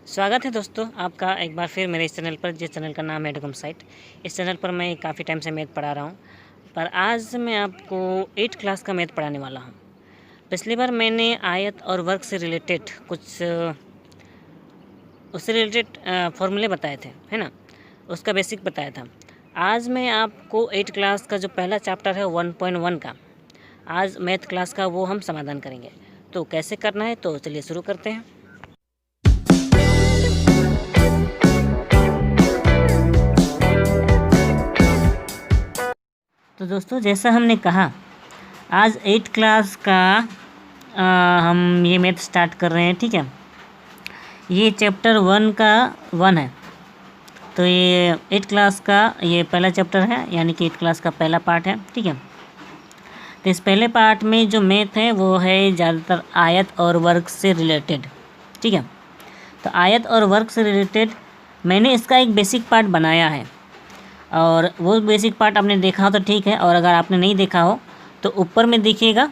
स्वागत है दोस्तों आपका एक बार फिर मेरे इस चैनल पर, जिस चैनल का नाम है एडुकम साइट। इस चैनल पर मैं काफ़ी टाइम से मैथ पढ़ा रहा हूँ, पर आज मैं आपको 8th क्लास का मैथ पढ़ाने वाला हूँ। पिछली बार मैंने आयत और वर्ग से रिलेटेड कुछ उससे रिलेटेड फॉर्मूले बताए थे, है ना, उसका बेसिक बताया था। आज मैं आपको 8th क्लास का जो पहला चैप्टर है 1.1 का, आज मैथ क्लास का वो हम समाधान करेंगे। तो कैसे करना है, तो चलिए शुरू करते हैं। तो दोस्तों, जैसा हमने कहा, आज 8th क्लास का हम ये मैथ स्टार्ट कर रहे हैं। ठीक है, ये चैप्टर 1 का 1 है, तो ये 8th क्लास का ये पहला चैप्टर है, यानी कि 8th क्लास का पहला पार्ट है। ठीक है, तो इस पहले पार्ट में जो मैथ है वो है ज़्यादातर आयत और वर्ग से रिलेटेड। ठीक है, तो आयत और वर्ग से रिलेटेड मैंने इसका एक बेसिक पार्ट बनाया है, और वो बेसिक पार्ट आपने देखा हो तो ठीक है, और अगर आपने नहीं देखा हो तो ऊपर में देखिएगा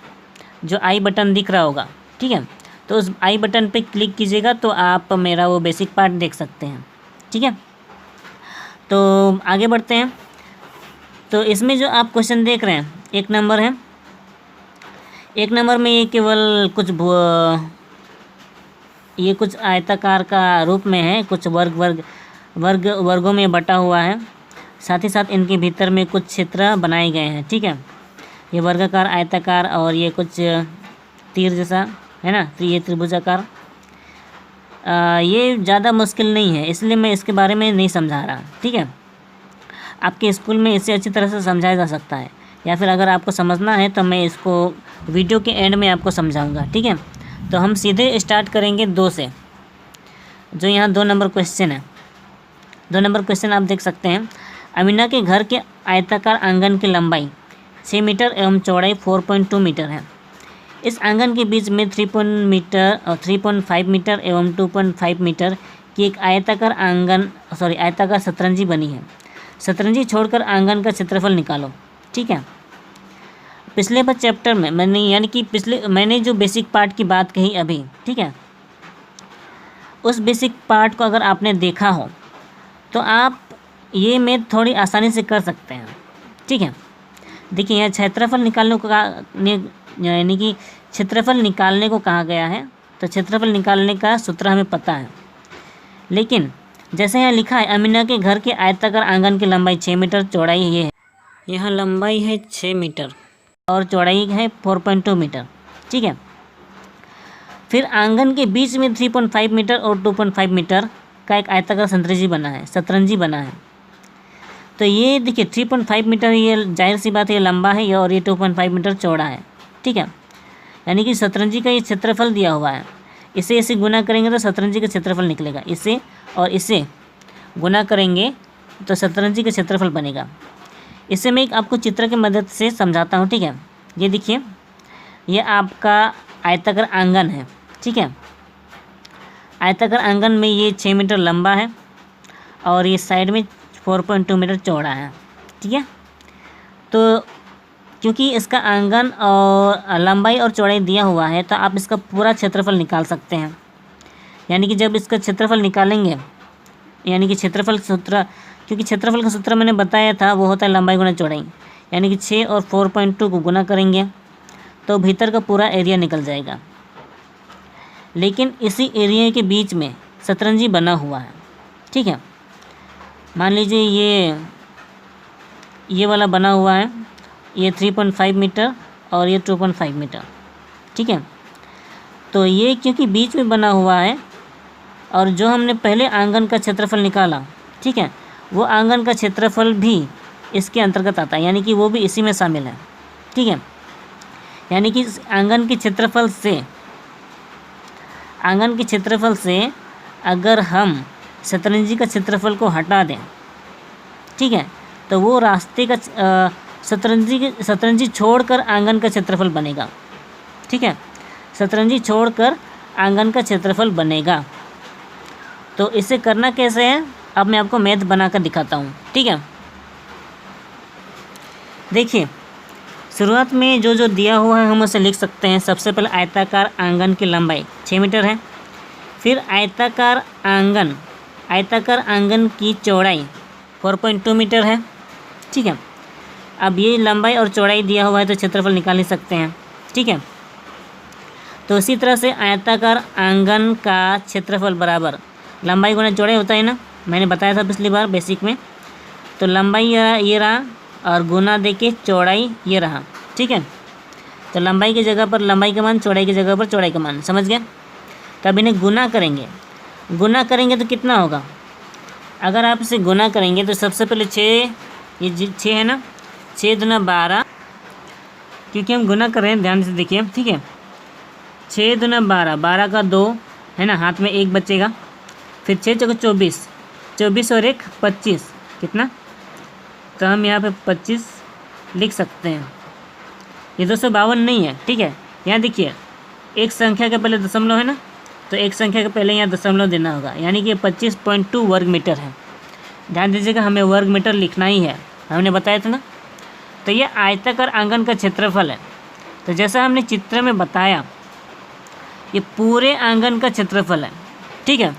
जो आई बटन दिख रहा होगा। ठीक है, तो उस आई बटन पे क्लिक कीजिएगा तो आप मेरा वो बेसिक पार्ट देख सकते हैं। ठीक है, तो आगे बढ़ते हैं। तो इसमें जो आप क्वेश्चन देख रहे हैं, एक नंबर है, एक नंबर में ये केवल ये कुछ आयताकार का रूप में है, कुछ वर्गों में बटा हुआ है, साथ ही साथ इनके भीतर में कुछ क्षेत्र बनाए गए हैं। ठीक है, ये वर्गाकार, आयताकार और ये कुछ तीर जैसा है ना, तो ये त्रिभुजाकार। ये ज़्यादा मुश्किल नहीं है, इसलिए मैं इसके बारे में नहीं समझा रहा। ठीक है, आपके स्कूल में इसे अच्छी तरह से समझाया जा सकता है, या फिर अगर आपको समझना है तो मैं इसको वीडियो के एंड में आपको समझाऊंगा। ठीक है, तो हम सीधे स्टार्ट करेंगे 2 से। जो यहाँ 2 नंबर क्वेश्चन है, 2 नंबर क्वेश्चन आप देख सकते हैं। अमीना के घर के आयताकार आंगन की लंबाई 6 मीटर एवं चौड़ाई 4.2 मीटर है। इस आंगन के बीच में 3.5 मीटर एवं 2.5 मीटर की एक आयताकार शतरंजी बनी है। शतरंजी छोड़कर आंगन का क्षेत्रफल निकालो। ठीक है, पिछले बार चैप्टर में मैंने जो बेसिक पार्ट की बात कही अभी, ठीक है, उस बेसिक पार्ट को अगर आपने देखा हो तो आप ये मैथ थोड़ी आसानी से कर सकते हैं। ठीक है, देखिए यहाँ क्षेत्रफल निकालने को यानी कि क्षेत्रफल निकालने को कहा गया है, तो क्षेत्रफल निकालने का सूत्र हमें पता है, लेकिन जैसे यहाँ लिखा है अमीना के घर के आयताकार आंगन की लंबाई 6 मीटर, चौड़ाई ये है, यहाँ लंबाई है 6 मीटर और चौड़ाई है 4.2 मीटर। ठीक है, फिर आंगन के बीच में 3.5 मीटर और 2.5 मीटर का एक आयताकार शतरंजी बना है। तो ये देखिए 3.5 मीटर, ये जाहिर सी बात है ये लंबा है, और ये 2.5 मीटर चौड़ा है। ठीक है, यानी कि शतरंजी का ये क्षेत्रफल दिया हुआ है, इसे गुना करेंगे तो शतरंजी का क्षेत्रफल निकलेगा, इसे और इसे गुना करेंगे तो शतरंजी का क्षेत्रफल बनेगा। इसे मैं एक आपको चित्र की मदद से समझाता हूँ। ठीक है, ये देखिए, ये आपका आयताकार आंगन है। ठीक है, आयताकार आंगन में ये 6 मीटर लंबा है और ये साइड में 4.2 मीटर चौड़ा है। ठीक है, तो क्योंकि इसका आंगन और लंबाई और चौड़ाई दिया हुआ है, तो आप इसका पूरा क्षेत्रफल निकाल सकते हैं। यानी कि जब इसका क्षेत्रफल निकालेंगे, यानी कि क्षेत्रफल सूत्र, क्योंकि क्षेत्रफल का सूत्र मैंने बताया था, वो होता है लंबाई गुना चौड़ाई, यानी कि 6 और 4.2 को गुना करेंगे तो भीतर का पूरा एरिया निकल जाएगा। लेकिन इसी एरिया के बीच में शतरंजी बना हुआ है। ठीक है, मान लीजिए ये वाला बना हुआ है, ये 3.5 मीटर और ये 2.5 मीटर। ठीक है, तो ये क्योंकि बीच में बना हुआ है, और जो हमने पहले आंगन का क्षेत्रफल निकाला, ठीक है, वो आंगन का क्षेत्रफल भी इसके अंतर्गत आता है, यानी कि वो भी इसी में शामिल है। ठीक है, यानी कि आंगन के क्षेत्रफल से अगर हम शतरंजी का क्षेत्रफल को हटा दें, ठीक है, तो वो रास्ते का शतरंजी छोड़कर आंगन का क्षेत्रफल बनेगा। ठीक है, शतरंजी छोड़कर आंगन का क्षेत्रफल बनेगा। तो इसे करना कैसे है, अब मैं आपको मैथ बनाकर दिखाता हूँ। ठीक है, देखिए शुरुआत में जो दिया हुआ है हम उसे लिख सकते हैं। सबसे पहले आयताकार आंगन की लंबाई 6 मीटर है, फिर आयताकार आंगन की चौड़ाई 4.2 मीटर है। ठीक है, अब ये लंबाई और चौड़ाई दिया हुआ है तो क्षेत्रफल निकाल ही सकते हैं। ठीक है, तो इसी तरह से आयताकार आंगन का क्षेत्रफल बराबर लंबाई गुना चौड़ाई होता है ना, मैंने बताया था पिछली बार बेसिक में। तो लंबाई ये रहा और गुना देके चौड़ाई ये रहा। ठीक है, तो लंबाई की जगह पर लंबाई का मान, चौड़ाई की जगह पर चौड़ाई का मान, समझ गए। तब इन्हें गुना करेंगे तो कितना होगा। अगर आप इसे गुना करेंगे तो सबसे पहले 6, ये 6 है ना, 6 दूना 12, क्योंकि हम गुना कर रहे हैं, ध्यान से देखिए। ठीक है, 6 दूना 12, 12 का 2 है ना, हाथ में 1 बचेगा। फिर 6 चौके 24, 24 और 1 25, कितना, तो हम यहाँ पे 25 लिख सकते हैं। ये 252 नहीं है। ठीक है, यहाँ देखिए एक संख्या के पहले दशमलव है ना, तो एक संख्या के पहले यहाँ दशमलव देना होगा, यानी कि 25.2 वर्ग मीटर है। ध्यान दीजिएगा, हमें वर्ग मीटर लिखना ही है, हमने बताया था ना। तो ये आयताकार आंगन का क्षेत्रफल है। तो जैसा हमने चित्र में बताया, ये पूरे आंगन का क्षेत्रफल है। ठीक है,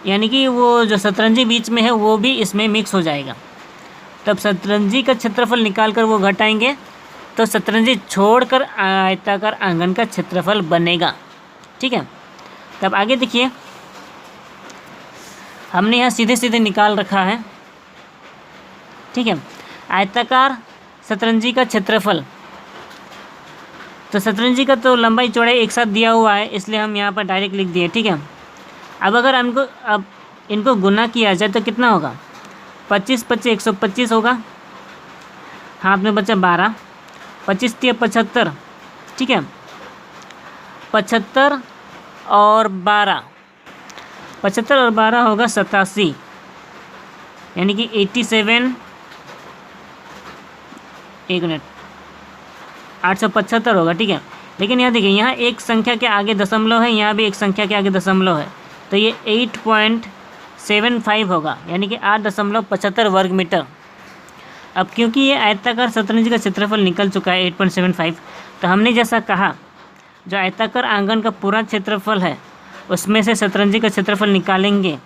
यानी कि वो जो शतरंजी बीच में है वो भी इसमें मिक्स हो जाएगा। तब शतरंजी का क्षेत्रफल निकाल कर वो घटाएंगे तो शतरंजी छोड़कर आयताकार आंगन का क्षेत्रफल बनेगा। ठीक है, तब आगे देखिए, हमने यहाँ सीधे सीधे निकाल रखा है। ठीक है, आयताकार शतरंजी का क्षेत्रफल, तो शतरंजी का तो लंबाई चौड़ाई एक साथ दिया हुआ है, इसलिए हम यहाँ पर डायरेक्ट लिख दिए। ठीक है, अब अगर अब इनको गुना किया जाए तो कितना होगा, 25 25 125 होगा, हाथ में बचा 12, 25 3 75। ठीक है, 75 और 12, 75 और 12 होगा 87, यानी कि 87, 1 मिनट, 875 होगा। ठीक है, लेकिन यहाँ देखिए, यहाँ एक संख्या के आगे दशमलव है, यहाँ भी एक संख्या के आगे दशमलव है, तो ये 8.75 होगा, यानी कि 8.75 वर्ग मीटर। अब क्योंकि ये आयताकार शतरंजी का क्षेत्रफल निकल चुका है 8.75, तो हमने जैसा कहा जो आयताकार आंगन का पूरा क्षेत्रफल है उसमें से शतरंजी का क्षेत्रफल निकालेंगे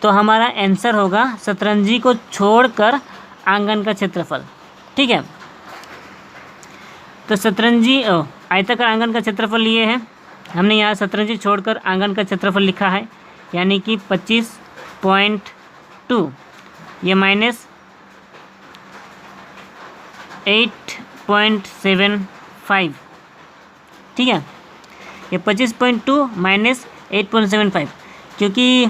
तो हमारा आंसर होगा शतरंजी को छोड़कर आंगन का क्षेत्रफल। ठीक है, तो शतरंजी आयताकार आंगन का क्षेत्रफल ये है, हमने यहाँ शतरंजी छोड़कर आंगन का क्षेत्रफल लिखा है, यानी कि 25.2, ये माइनस 8.75। ठीक है, ये 25.2 माइनस 8.75, क्योंकि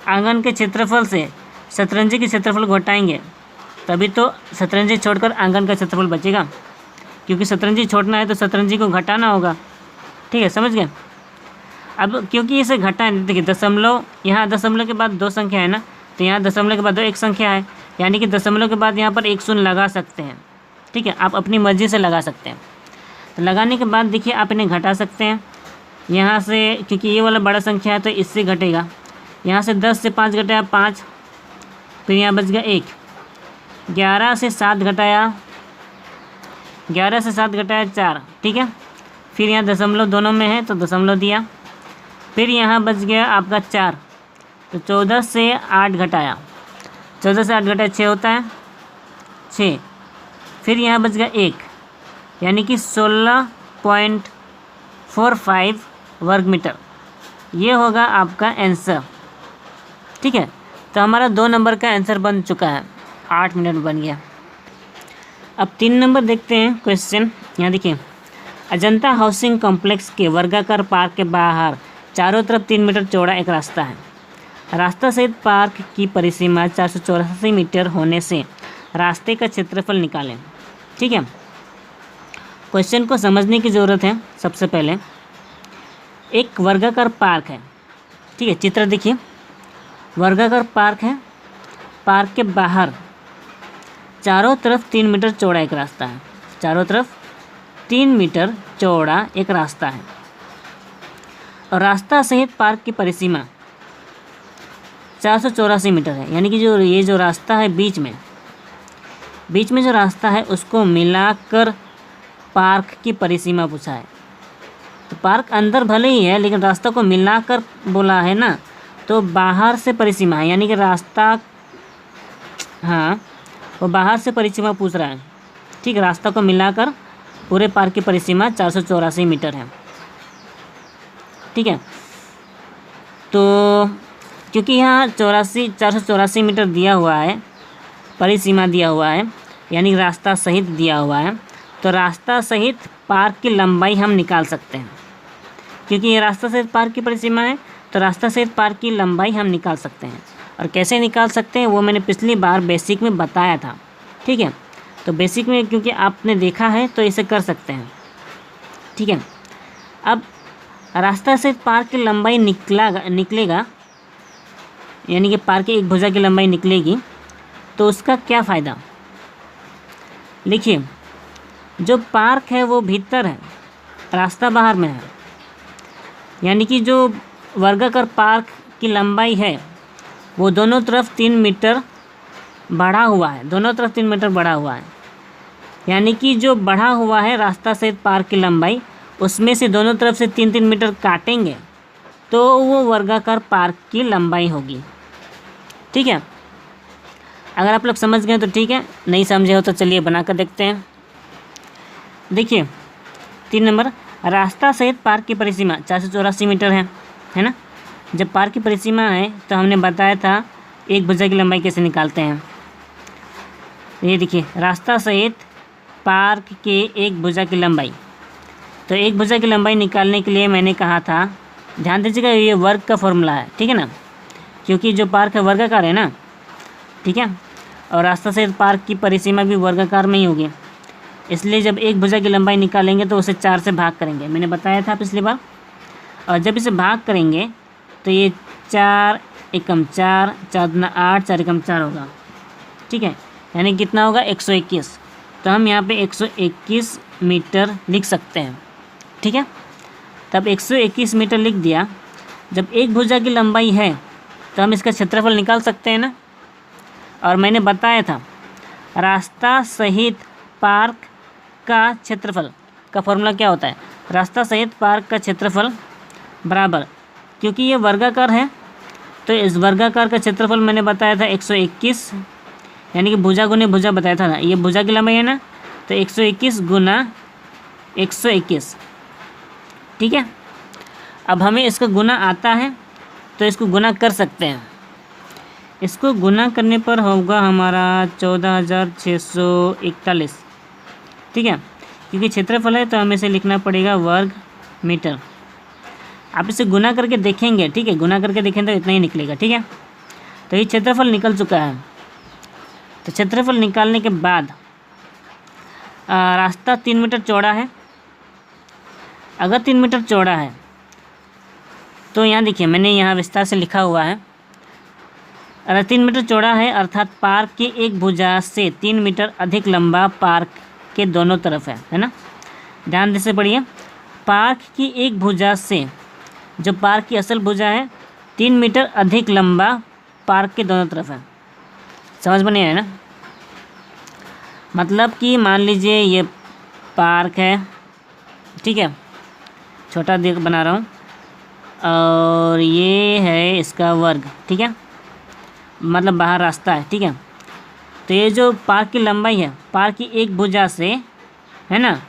आंगन के क्षेत्रफल से शतरंजी के क्षेत्रफल को घटाएंगे तभी तो शतरंजी छोड़कर आंगन का क्षेत्रफल बचेगा, क्योंकि शतरंजी छोड़ना है तो शतरंजी को घटाना होगा। ठीक है, समझ गए। अब क्योंकि इसे घटाएं, देखिए दशमलव, यहाँ दशमलव के बाद 2 संख्या है ना, तो यहाँ दशमलव के बाद 2 एक संख्या है, यानी कि दशमलव के बाद यहाँ पर 1 शून्य लगा सकते हैं। ठीक है, आप अपनी मर्जी से लगा सकते हैं। तो लगाने के बाद देखिए आप इन्हें घटा सकते हैं यहाँ से, क्योंकि ये वाला बड़ा संख्या है तो इससे घटेगा। यहाँ से 10 से 5 घटाया 5, फिर यहाँ बच गया 1, 11 से 7 घटाया 4। ठीक है, फिर यहाँ दशमलव दोनों में है तो दशमलव दिया, फिर यहाँ बच गया आपका 4, तो 14 से 8 घटाया, 14 से 8 घटाया 6 होता है, 6, फिर यहाँ बच गया 1, यानी कि 16.45 वर्ग मीटर। ये होगा आपका आंसर। ठीक है, तो हमारा 2 नंबर का आंसर बन चुका है, 8 मिनट बन गया। अब 3 नंबर देखते हैं क्वेश्चन। यहाँ देखिए, अजंता हाउसिंग कॉम्प्लेक्स के वर्गाकार पार्क के बाहर चारों तरफ 3 मीटर चौड़ा एक रास्ता है। रास्ता सहित पार्क की परिसीमा 484 मीटर होने से रास्ते का क्षेत्रफल निकालें। ठीक है, क्वेश्चन को समझने की ज़रूरत है। सबसे पहले एक वर्गाकार पार्क है। ठीक है, चित्र देखिए, वर्गाकार पार्क है, पार्क के बाहर चारों तरफ 3 मीटर चौड़ा एक रास्ता है, चारों तरफ 3 मीटर चौड़ा एक रास्ता है, और रास्ता सहित पार्क की परिसीमा 484 मीटर है, यानी कि जो ये जो रास्ता है बीच में जो रास्ता है उसको मिलाकर पार्क की परिसीमा पूछा है। तो पार्क अंदर भले ही है लेकिन रास्ता को मिलाकर बोला है ना, तो बाहर से परिसीमा है, यानी कि रास्ता, हाँ वो बाहर से परिसीमा पूछ रहा है। ठीक है, रास्ता को मिलाकर पूरे पार्क की परिसीमा 484 मीटर है। ठीक है, तो क्योंकि यहाँ 484 मीटर दिया हुआ है, परिसीमा दिया हुआ है, यानी रास्ता सहित दिया हुआ है, तो रास्ता सहित पार्क की लंबाई हम निकाल सकते हैं। क्योंकि ये रास्ता सहित पार्क की परिसीमा है, तो रास्ता सहित पार्क की लंबाई हम निकाल सकते हैं। और कैसे निकाल सकते हैं वो मैंने पिछली बार बेसिक में बताया था। ठीक है, तो बेसिक में क्योंकि आपने देखा है तो इसे कर सकते हैं। ठीक है, अब रास्ता सहित पार्क की लंबाई निकलेगा, यानी कि पार्क की एक भुजा की लंबाई निकलेगी, तो उसका क्या फ़ायदा। लिखिए, जो पार्क है वो भीतर है, रास्ता बाहर में है, यानी कि जो वर्गाकार पार्क की लंबाई है वो दोनों तरफ 3 मीटर बढ़ा हुआ है, दोनों तरफ 3 मीटर बढ़ा हुआ है, यानी कि जो बढ़ा हुआ है रास्ता सहित पार्क की लंबाई, उसमें से दोनों तरफ से 3-3 मीटर काटेंगे तो वो वर्गाकार पार्क की लंबाई होगी। ठीक है, अगर आप लोग समझ गए तो ठीक है, नहीं समझे हो तो चलिए बना कर देखते हैं। देखिए 3 नंबर, रास्ता सहित पार्क की परिसीमा 484 मीटर है ना। जब पार्क की परिसीमा है तो हमने बताया था एक भुजा की लंबाई कैसे निकालते हैं। ये देखिए, रास्ता सहित पार्क के एक भुजा की लंबाई, तो एक भुजा की लंबाई निकालने के लिए मैंने कहा था, ध्यान दीजिएगा ये वर्ग का फॉर्मूला है। ठीक है ना, क्योंकि जो पार्क है वर्गाकार है ना। ठीक है, और रास्ता सहित पार्क की परिसीमा भी वर्गाकार में ही होगी, इसलिए जब एक भुजा की लंबाई निकालेंगे तो उसे 4 से भाग करेंगे, मैंने बताया था पिछली बार। और जब इसे भाग करेंगे तो ये 4 एकम 4, 4 दूना 8, 4 एकम 4 होगा। ठीक है, यानी कितना होगा 121, तो हम यहाँ पे 121 मीटर लिख सकते हैं। ठीक है, तब 121 मीटर लिख दिया। जब एक भुजा की लंबाई है तो हम इसका क्षेत्रफल निकाल सकते हैं ना। और मैंने बताया था रास्ता सहित पार्क का क्षेत्रफल का फॉर्मूला क्या होता है, रास्ता सहित पार्क का क्षेत्रफल बराबर, क्योंकि ये वर्गाकार है तो इस वर्गाकार का क्षेत्रफल मैंने बताया था 121, यानी कि भुजा गुने भुजा बताया था ना, ये भुजा की लंबाई है ना, तो 121 गुना 121। ठीक है, अब हमें इसका गुना आता है तो इसको गुना कर सकते हैं। इसको गुना करने पर होगा हमारा 14,641। ठीक है, क्योंकि क्षेत्रफल है तो हमें इसे लिखना पड़ेगा वर्ग मीटर। आप इसे गुना करके देखेंगे। ठीक है, गुना करके देखें तो इतना ही निकलेगा। ठीक है, तो ये क्षेत्रफल निकल चुका है। तो क्षेत्रफल निकालने के बाद रास्ता 3 मीटर चौड़ा है। अगर 3 मीटर चौड़ा है तो यहाँ देखिए मैंने यहाँ विस्तार से लिखा हुआ है, अगर 3 मीटर चौड़ा है अर्थात पार्क की एक भुजा से 3 मीटर अधिक लंबा पार्क के दोनों तरफ है ना। ध्यान से पढ़िए, पार्क की एक भुजा से, जो पार्क की असल भुजा है, 3 मीटर अधिक लंबा पार्क के दोनों तरफ है। समझ में नहीं आया ना। मतलब कि मान लीजिए ये पार्क है, ठीक है, छोटा देख बना रहा हूँ, और ये है इसका वर्ग। ठीक है, मतलब बाहर रास्ता है। ठीक है, तो ये जो पार्क की लंबाई है, पार्क की एक भुजा से, है ना,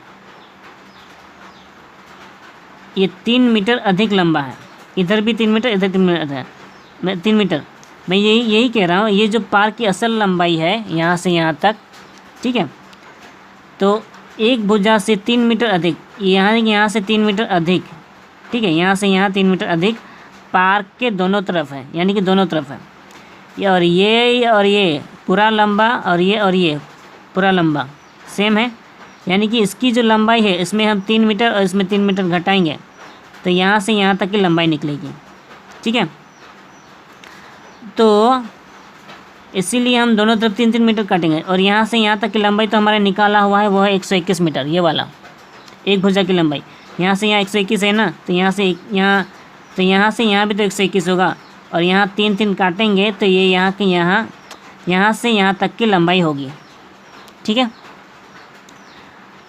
ये 3 मीटर अधिक लंबा है। इधर भी 3 मीटर, इधर 3 मीटर है, 3 मीटर। मैं यही कह रहा हूँ, ये जो पार्क की असल लंबाई है यहाँ से यहाँ तक, ठीक है, तो एक भुजा से 3 मीटर अधिक, यहाँ से 3 मीटर अधिक, ठीक है, यहाँ से यहाँ 3 मीटर अधिक पार्क के दोनों तरफ है, यानी कि दोनों तरफ है। और ये पूरा लंबा, और ये पूरा लंबा सेम है, यानी कि इसकी जो लंबाई है इसमें हम 3 मीटर और इसमें 3 मीटर घटाएंगे तो यहाँ से यहाँ तक की लंबाई निकलेगी। ठीक है, तो इसीलिए हम दोनों तरफ 3-3 मीटर काटेंगे, और यहाँ से यहाँ तक की लंबाई तो हमारा निकाला हुआ है, वो है 121 मीटर, ये वाला एक भुजा की लंबाई। यहाँ से यहाँ 121 है ना, तो यहाँ से यहाँ भी तो 121 होगा, और यहाँ 3-3 काटेंगे तो ये यहाँ से यहाँ तक की लंबाई होगी। ठीक है,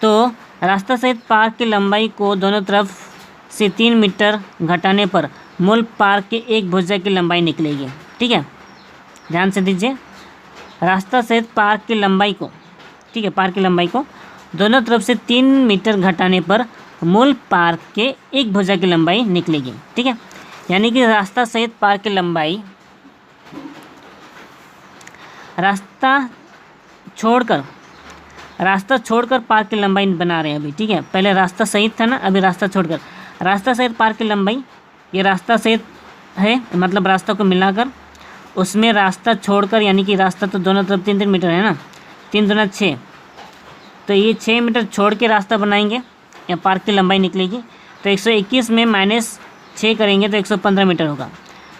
तो रास्ता सहित पार्क की लंबाई को दोनों तरफ से 3 मीटर घटाने पर मूल पार्क के एक भुजा की लंबाई निकलेगी। ठीक है, ध्यान से दीजिए, रास्ता सहित पार्क की लंबाई को, ठीक है, पार्क की लंबाई को दोनों तरफ से 3 मीटर घटाने पर मूल पार्क के एक भुजा की लंबाई निकलेगी। ठीक है, यानी कि रास्ता सहित पार्क की लंबाई, रास्ता छोड़कर पार्क की लंबाई बना रहे हैं अभी। ठीक है, पहले रास्ता सहित था ना, अभी रास्ता छोड़कर, रास्ता सहित पार्क की लंबाई, ये रास्ता सहित है मतलब रास्ता को मिलाकर, उसमें रास्ता छोड़कर, यानी कि रास्ता तो दोनों तरफ 3-3 मीटर है ना, 3 दूना 6, तो ये 6 मीटर छोड़ के रास्ता बनाएंगे या पार्क की लंबाई निकलेगी। तो 121 में -6 करेंगे तो 115 मीटर होगा।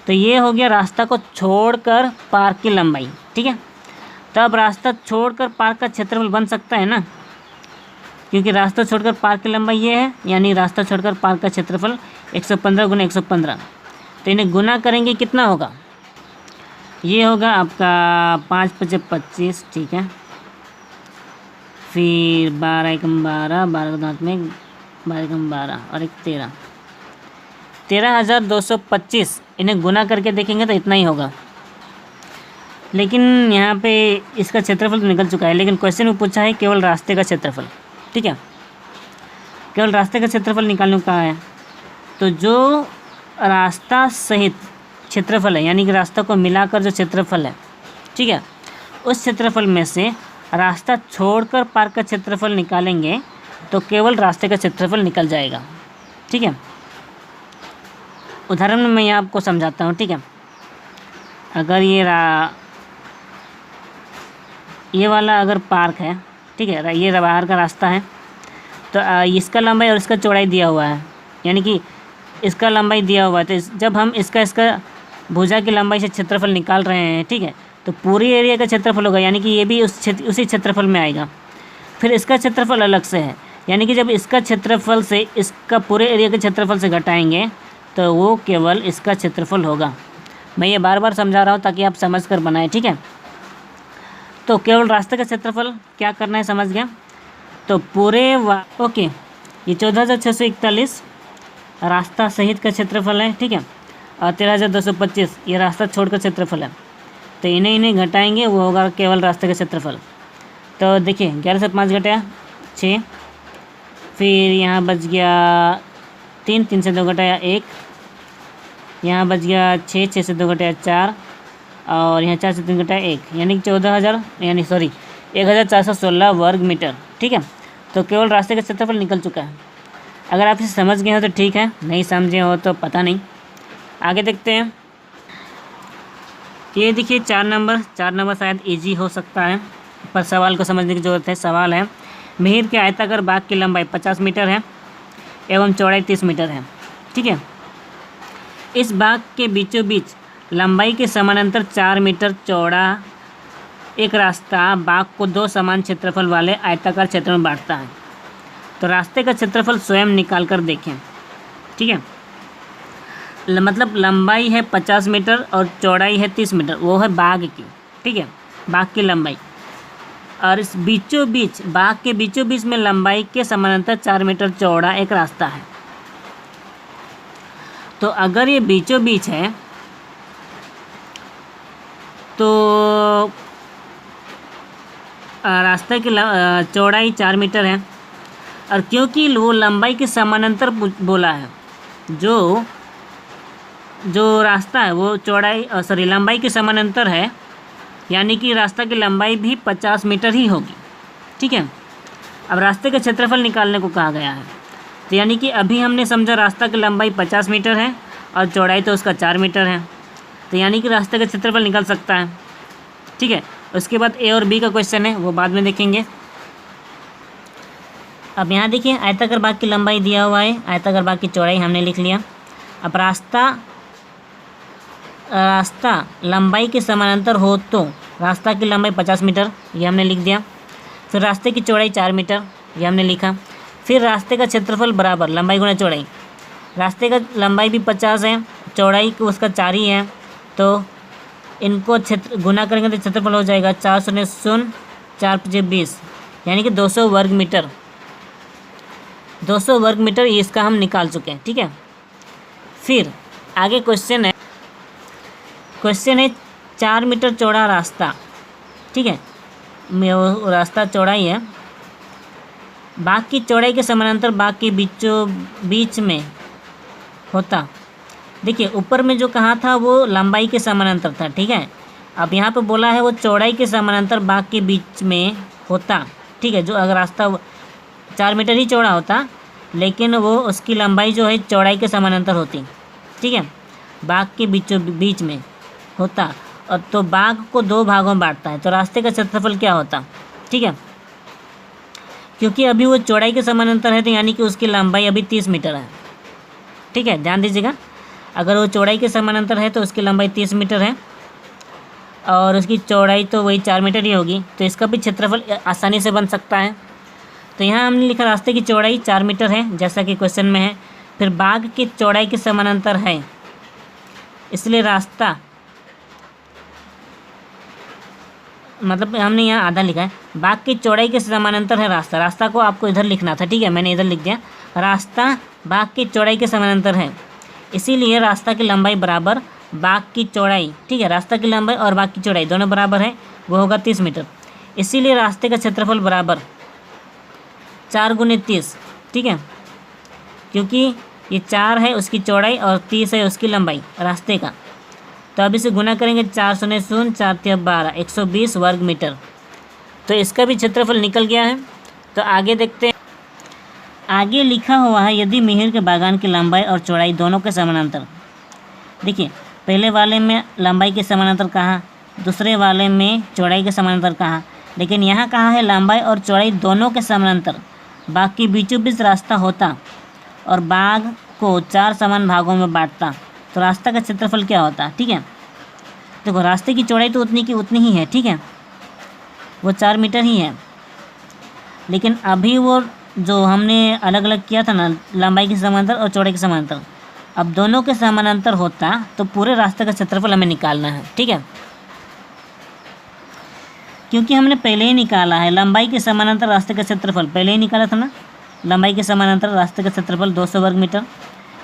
तो ये हो गया रास्ता को छोड़कर पार्क की लंबाई। ठीक है, तब रास्ता छोड़कर पार्क का क्षेत्रफल बन सकता है ना, क्योंकि रास्ता छोड़कर पार्क की लंबाई ये है, यानी रास्ता छोड़कर पार्क का क्षेत्रफल 115 गुना 115। तो इन्हें गुना करेंगे कितना होगा, ये होगा आपका 5 × 5 = 25। ठीक है, फिर 12 × 12, 12 के दांत में 12 × 12 और 1 13, 13,225। इन्हें गुना करके देखेंगे तो इतना ही होगा। लेकिन यहाँ पे इसका क्षेत्रफल तो निकल चुका है, लेकिन क्वेश्चन में पूछा है केवल रास्ते का क्षेत्रफल। ठीक है, केवल रास्ते का क्षेत्रफल निकालने को कहा है। तो जो रास्ता सहित क्षेत्रफल है, यानी कि रास्ता को मिलाकर जो क्षेत्रफल है, ठीक है, उस क्षेत्रफल में से रास्ता छोड़कर पार्क का क्षेत्रफल निकालेंगे तो केवल रास्ते का क्षेत्रफल निकल जाएगा। ठीक है, उदाहरण में मैं आपको समझाता हूँ। ठीक है, अगर ये वाला अगर पार्क है, ठीक है, ये बाहर का रास्ता है, तो इसका लंबाई और इसका चौड़ाई दिया हुआ है, यानी कि इसका लंबाई दिया हुआ है। तो जब हम इसका भुजा की लंबाई से क्षेत्रफल निकाल रहे हैं, ठीक है, तो पूरी एरिया का क्षेत्रफल होगा, यानी कि ये भी उसी क्षेत्रफल में आएगा। फिर इसका क्षेत्रफल अलग से है, यानी कि जब इसका क्षेत्रफल से इसका पूरे एरिया के क्षेत्रफल से घटाएंगे तो वो केवल इसका क्षेत्रफल होगा। मैं ये बार बार समझा रहा हूँ ताकि आप समझ कर बनाएं। ठीक है, तो केवल रास्ते का क्षेत्रफल क्या करना है, समझ गया। तो ओके, ये 14,641 रास्ता सहित का क्षेत्रफल है। ठीक है, और 13,225 ये रास्ता छोड़कर क्षेत्रफल है। तो इन्हें घटाएंगे, वो होगा केवल रास्ते का क्षेत्रफल। तो देखिए 11 से 5 घटाया 6, फिर यहाँ बच गया 3, 3 से 2 घटाया 1, यहाँ बच गया 6, 6 से 2 घटाया 4, और यहाँ 4 से 3 घटाया 1, यानी कि 1416 वर्ग मीटर। ठीक है, तो केवल रास्ते का क्षेत्रफल निकल चुका है। अगर आप इसे समझ गए हो तो ठीक है, नहीं समझे हो तो पता नहीं। आगे देखते हैं। ये देखिए 4 नंबर शायद इजी हो सकता है, पर सवाल को समझने की ज़रूरत है। सवाल है, मिहिर के आयताकार बाग की लंबाई 50 मीटर है एवं चौड़ाई 30 मीटर है। ठीक है, इस बाग के बीचों बीच लंबाई के समानांतर 4 मीटर चौड़ा एक रास्ता बाग को 2 समान क्षेत्रफल वाले आयताकार क्षेत्र में बांटता है। तो रास्ते का क्षेत्रफल स्वयं निकाल कर देखें। ठीक है, मतलब लंबाई है 50 मीटर और चौड़ाई है 30 मीटर, वो है बाग की। ठीक है, बाग की लंबाई, और इस बाग के बीचों बीच में लंबाई के समानांतर 4 मीटर चौड़ा एक रास्ता है। तो अगर ये बीचों बीच है तो रास्ते की चौड़ाई 4 मीटर है, और क्योंकि वो लंबाई के समानांतर बोला है, जो रास्ता है वो लंबाई के समानांतर है, यानी कि रास्ता की लंबाई भी 50 मीटर ही होगी। ठीक है, अब रास्ते का क्षेत्रफल निकालने को कहा गया है। तो यानी कि अभी हमने समझा रास्ता की लंबाई 50 मीटर है और चौड़ाई तो उसका 4 मीटर है, तो यानी कि रास्ते का क्षेत्रफल निकल सकता है। ठीक है, उसके बाद ए और बी का क्वेश्चन है, वो बाद में देखेंगे। अब यहाँ देखिए आयताकार बाग की लंबाई दिया हुआ है, आयताकार बाग की चौड़ाई हमने लिख लिया। अब रास्ता लंबाई के समानांतर हो तो रास्ता की लंबाई 50 मीटर, ये हमने लिख दिया। फिर रास्ते की चौड़ाई 4 मीटर, ये हमने लिखा। फिर रास्ते का क्षेत्रफल बराबर लंबाई गुना चौड़ाई, रास्ते का लंबाई भी 50 है, चौड़ाई उसका 4 ही है, तो इनको गुना करेंगे तो क्षेत्रफल हो जाएगा 4 शून्य 4 × 20, यानी कि 200 वर्ग मीटर। 200 वर्ग मीटर इसका हम निकाल चुके हैं, ठीक है। फिर आगे क्वेश्चन है 4 मीटर चौड़ा रास्ता, ठीक है, वो रास्ता चौड़ाई है, बाग की चौड़ाई के समानांतर बाग के बीच में होता। देखिए ऊपर में जो कहा था वो लंबाई के समानांतर था, ठीक है। अब यहाँ पे बोला है वो चौड़ाई के समानांतर बाग के बीच में होता, ठीक है। जो अगर रास्ता 4 मीटर ही चौड़ा होता लेकिन वो उसकी लंबाई जो है चौड़ाई के समानांतर होती, ठीक है, बाग के बीच में होता, और तो बाग को 2 भागों में बांटता है, तो रास्ते का क्षेत्रफल क्या होता, ठीक है। क्योंकि अभी वो चौड़ाई के समानांतर है तो यानी कि उसकी लंबाई अभी 30 मीटर है, ठीक है, ध्यान दीजिएगा। अगर वो चौड़ाई के समानांतर है तो उसकी लंबाई 30 मीटर है और उसकी चौड़ाई तो वही 4 मीटर ही होगी, तो इसका भी क्षेत्रफल आसानी से बन सकता है। तो यहाँ हमने लिखा रास्ते की चौड़ाई 4 मीटर है जैसा कि क्वेश्चन में है, फिर बाग की चौड़ाई के समानांतर है, इसलिए रास्ता मतलब हमने यहाँ आधा लिखा है, बाग की चौड़ाई के समानांतर है रास्ता, रास्ता को आपको इधर लिखना था, ठीक है, मैंने इधर लिख दिया, रास्ता बाग की चौड़ाई के समानांतर है, इसीलिए रास्ता की लंबाई बराबर बाग की चौड़ाई, ठीक है, रास्ता की लंबाई और बाग की चौड़ाई दोनों बराबर है, वो होगा 30 मीटर, इसीलिए रास्ते का क्षेत्रफल बराबर 4 × 30, ठीक है, क्योंकि ये 4 है उसकी चौड़ाई और 30 है उसकी लंबाई रास्ते का, तो अब इसे गुना करेंगे 4 शून्य 0 4 × 12 120 वर्ग मीटर, तो इसका भी क्षेत्रफल निकल गया है। तो आगे देखते हैं, आगे लिखा हुआ है यदि मिहिर के बागान की लंबाई और चौड़ाई दोनों के समानांतर, देखिए पहले वाले में लंबाई के समानांतर कहा, दूसरे वाले में चौड़ाई के समानांतर कहा, लेकिन यहाँ कहा है लंबाई और चौड़ाई दोनों के समानांतर बाग के बीचों बीच रास्ता होता और बाग को 4 समान भागों में बांटता, तो रास्ता का क्षेत्रफल क्या होता, ठीक है। देखो रास्ते की चौड़ाई तो उतनी की उतनी ही है, ठीक है, वो 4 मीटर ही है, लेकिन अभी वो जो हमने अलग अलग किया था ना लंबाई के समानांतर और चौड़ाई के समानांतर, अब दोनों के समानांतर होता तो पूरे रास्ते का क्षेत्रफल हमें निकालना है, ठीक है, क्योंकि हमने पहले ही निकाला है लंबाई के समानांतर रास्ते का क्षेत्रफल, पहले ही निकाला था ना, लंबाई के समानांतर रास्ते का क्षेत्रफल 200 वर्ग मीटर,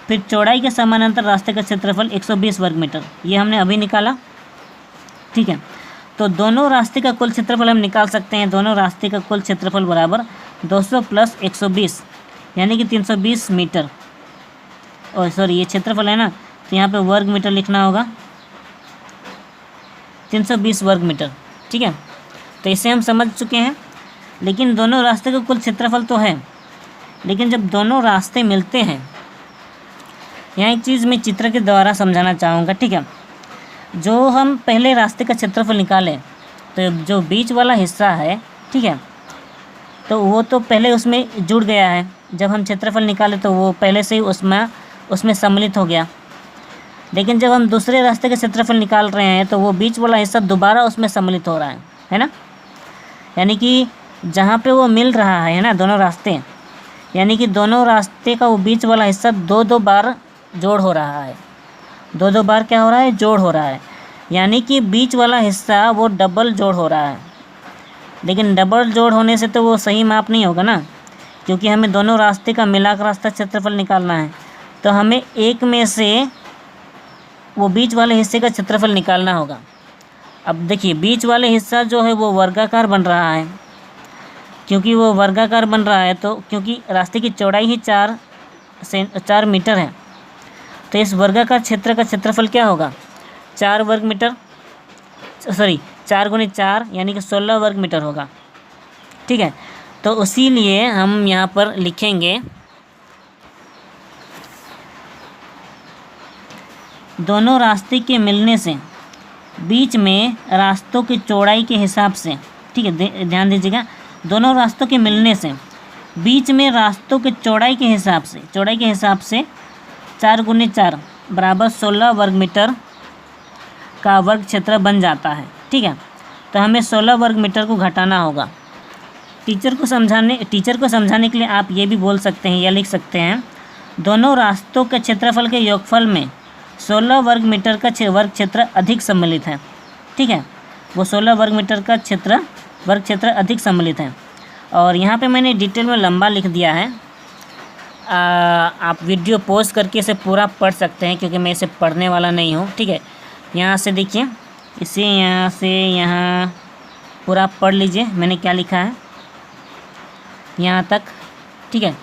फिर चौड़ाई के समानांतर रास्ते का क्षेत्रफल 120 वर्ग मीटर, ये हमने अभी निकाला, ठीक है। तो दोनों रास्ते का कुल क्षेत्रफल हम निकाल सकते हैं, दोनों रास्ते का कुल क्षेत्रफल बराबर 200 + 120 यानी कि 320 मीटर, और सॉरी ये क्षेत्रफल है ना, तो यहाँ पे वर्ग मीटर लिखना होगा, 320 वर्ग मीटर, ठीक है। तो इसे हम समझ चुके हैं, लेकिन दोनों रास्ते का कुल क्षेत्रफल तो है, लेकिन जब दोनों रास्ते मिलते हैं, यहाँ एक चीज़ मैं चित्र के द्वारा समझाना चाहूँगा, ठीक है। जो हम पहले रास्ते का क्षेत्रफल निकालें तो जो बीच वाला हिस्सा है, ठीक है, तो वो तो पहले उसमें जुड़ गया है, जब हम क्षेत्रफल निकाले तो वो पहले से ही उसमें सम्मिलित हो गया, लेकिन जब हम दूसरे रास्ते का क्षेत्रफल निकाल रहे हैं तो वो बीच वाला हिस्सा दोबारा उसमें सम्मिलित हो रहा है ना, यानी कि जहाँ पे वो मिल रहा है ना दोनों रास्ते, यानी कि दोनों रास्ते का वो बीच वाला हिस्सा 2-2 बार जोड़ हो रहा है, 2-2 बार क्या हो रहा है, जोड़ हो रहा है, यानी कि बीच वाला हिस्सा वो डबल जोड़ हो रहा है, लेकिन डबल जोड़ होने से तो वो सही माप नहीं होगा ना, क्योंकि हमें दोनों रास्ते का मिलाकर रास्ता क्षेत्रफल निकालना है, तो हमें एक में से वो बीच वाले हिस्से का क्षेत्रफल निकालना होगा। अब देखिए बीच वाले हिस्सा जो है वो वर्गाकार बन रहा है, क्योंकि वो वर्गाकार बन रहा है तो क्योंकि रास्ते की चौड़ाई ही 4 मीटर है, तो इस वर्गाकार क्षेत्र का क्षेत्रफल क्या होगा, 4 वर्ग मीटर, सॉरी 4 × 4 यानी कि 16 वर्ग मीटर होगा, ठीक है। तो उसी लिए हम यहाँ पर लिखेंगे दोनों रास्ते के मिलने से बीच में रास्तों की चौड़ाई के हिसाब से, ठीक है, ध्यान दीजिएगा, दोनों रास्तों के मिलने से बीच में रास्तों के चौड़ाई के हिसाब से 4 × 4 बराबर 16 वर्ग मीटर का वर्ग क्षेत्र बन जाता है, ठीक है। तो हमें 16 वर्ग मीटर को घटाना होगा। टीचर को समझाने के लिए आप ये भी बोल सकते हैं या लिख सकते हैं, दोनों रास्तों के क्षेत्रफल के योगफल में 16 वर्ग मीटर का वर्ग क्षेत्र अधिक सम्मिलित है, ठीक है, वो 16 वर्ग मीटर का वर्ग क्षेत्र अधिक सम्मिलित है। और यहाँ पे मैंने डिटेल में लंबा लिख दिया है, आप वीडियो पॉज करके इसे पूरा पढ़ सकते हैं, क्योंकि मैं इसे पढ़ने वाला नहीं हूँ। ठीक है, यहाँ से देखिए, इसे यहाँ से यहाँ पूरा पढ़ लीजिए मैंने क्या लिखा है यहाँ तक। ठीक है,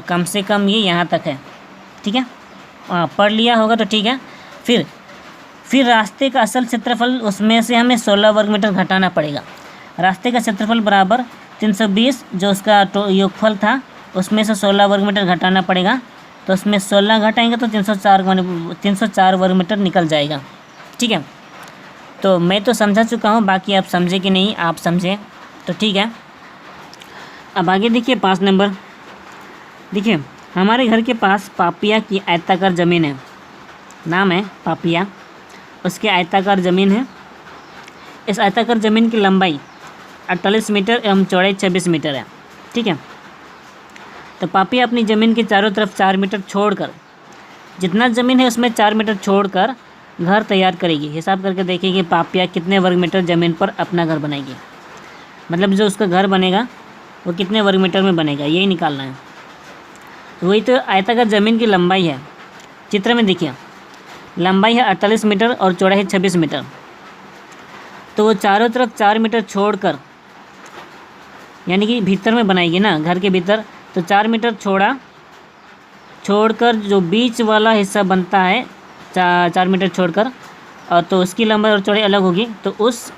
कम से कम ये यहाँ तक है। ठीक है, पढ़ लिया होगा तो ठीक है। फिर रास्ते का असल क्षेत्रफल, उसमें से हमें 16 वर्ग मीटर घटाना पड़ेगा। रास्ते का क्षेत्रफल बराबर 320, जो उसका योगफल था, उसमें से 16 वर्ग मीटर घटाना पड़ेगा। तो उसमें 16 घटाएंगे तो 304 वर्ग मीटर निकल जाएगा। ठीक है, तो मैं तो समझा चुका हूँ, बाकी आप समझे कि नहीं, आप समझे तो ठीक है। अब आगे देखिए 5 नंबर। देखिए, हमारे घर के पास पापिया की आयताकार ज़मीन है, नाम है पापिया, उसकी आयताकार ज़मीन है। इस आयताकार ज़मीन की लंबाई 48 मीटर एवं चौड़ाई 26 मीटर है। ठीक है, तो पापिया अपनी ज़मीन के चारों तरफ 4 मीटर छोड़कर, जितना ज़मीन है उसमें 4 मीटर छोड़कर घर तैयार करेगी। हिसाब करके देखिए पापिया कितने वर्ग मीटर ज़मीन पर अपना घर बनाएगी, मतलब जो उसका घर बनेगा वो कितने वर्ग मीटर में बनेगा, यही निकालना है। वही तो आयताकार ज़मीन की लंबाई है। चित्र में देखिए, लंबाई है 48 मीटर और चौड़ाई है 26 मीटर। तो वो चारों तरफ 4 मीटर छोड़कर, यानी कि भीतर में बनाएगी ना, घर के भीतर, तो 4 मीटर छोड़कर जो बीच वाला हिस्सा बनता है 4 मीटर छोड़कर, और तो उसकी लंबाई और चौड़ाई अलग होगी, तो उस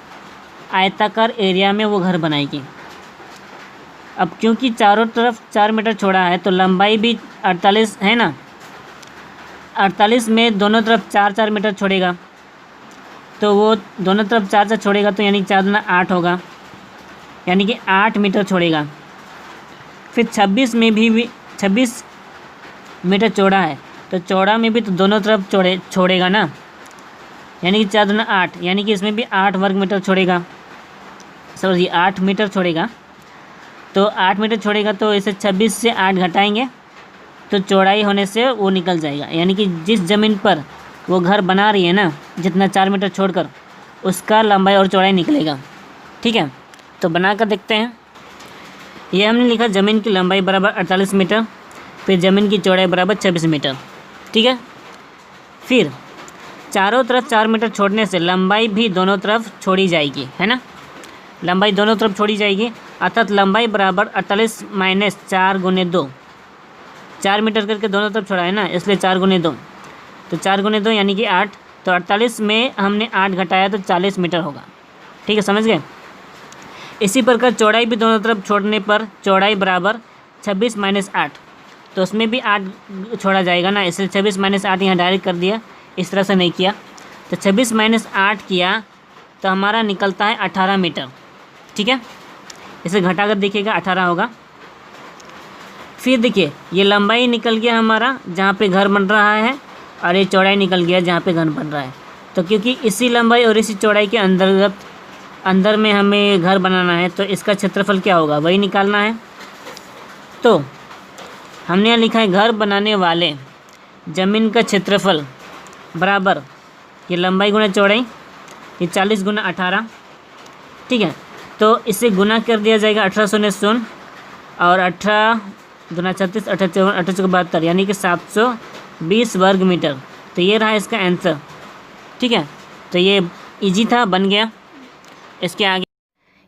आयताकार एरिया में वो घर बनाएगी। अब क्योंकि चारों तरफ 4 मीटर छोड़ा है तो लंबाई भी 48 है ना, 48 में दोनों तरफ 4-4 मीटर छोड़ेगा, तो वो दोनों तरफ 4-4 छोड़ेगा, तो यानी 4 दूना 8 होगा, यानी कि 8 मीटर छोड़ेगा। फिर 26 में भी 26 मीटर चौड़ा है, तो चौड़ा में भी तो दोनों तरफ छोड़ेगा ना, यानी कि 4 दूना 8, यानी कि इसमें भी 8 वर्ग मीटर छोड़ेगा, समझिए 8 मीटर छोड़ेगा। तो 8 मीटर छोड़ेगा, तो इसे 26 से 8 घटाएंगे तो चौड़ाई होने से वो निकल जाएगा, यानी कि जिस ज़मीन पर वो घर बना रही है ना, जितना 4 मीटर छोड़कर, उसका लंबाई और चौड़ाई निकलेगा। ठीक है, तो बना कर देखते हैं। ये हमने लिखा ज़मीन की लंबाई बराबर 48 मीटर, फिर ज़मीन की चौड़ाई बराबर 26 मीटर। ठीक है, फिर चारों तरफ 4 मीटर छोड़ने से लंबाई भी दोनों तरफ छोड़ी जाएगी, है ना, लंबाई दोनों तरफ छोड़ी जाएगी, अर्थात लंबाई बराबर 48 माइनस 4 गुने 2, 4 मीटर करके दोनों तरफ छोड़ा है ना, इसलिए 4 गुने 2, तो 4 गुने 2 यानी कि 8, तो 48 में हमने 8 घटाया तो 40 मीटर होगा। ठीक है, समझ गए। इसी प्रकार चौड़ाई भी दोनों तरफ छोड़ने पर चौड़ाई बराबर 26 माइनस 8, तो उसमें भी 8 छोड़ा जाएगा ना, इसलिए 26 माइनस 8 यहाँ डायरेक्ट कर दिया, इस तरह से नहीं किया। तो 26 माइनस 8 किया तो हमारा निकलता है 18 मीटर। ठीक है, इसे घटा कर देखिएगा 18 होगा। फिर देखिए, ये लंबाई निकल गया हमारा जहाँ पे घर बन रहा है, और ये चौड़ाई निकल गया जहाँ पे घर बन रहा है। तो क्योंकि इसी लंबाई और इसी चौड़ाई के अंदर में हमें घर बनाना है, तो इसका क्षेत्रफल क्या होगा वही निकालना है। तो हमने यहाँ लिखा है घर बनाने वाले ज़मीन का क्षेत्रफल बराबर ये लंबाई गुना चौड़ाई, ये 40 गुना 18। ठीक है, तो इसे गुना कर दिया जाएगा 18 शून्य शून्य, और 18 दूना 36, 18 54, 18 चौके 72, यानी कि 720 वर्ग मीटर। तो ये रहा इसका आंसर। ठीक है, तो ये इजी था, बन गया।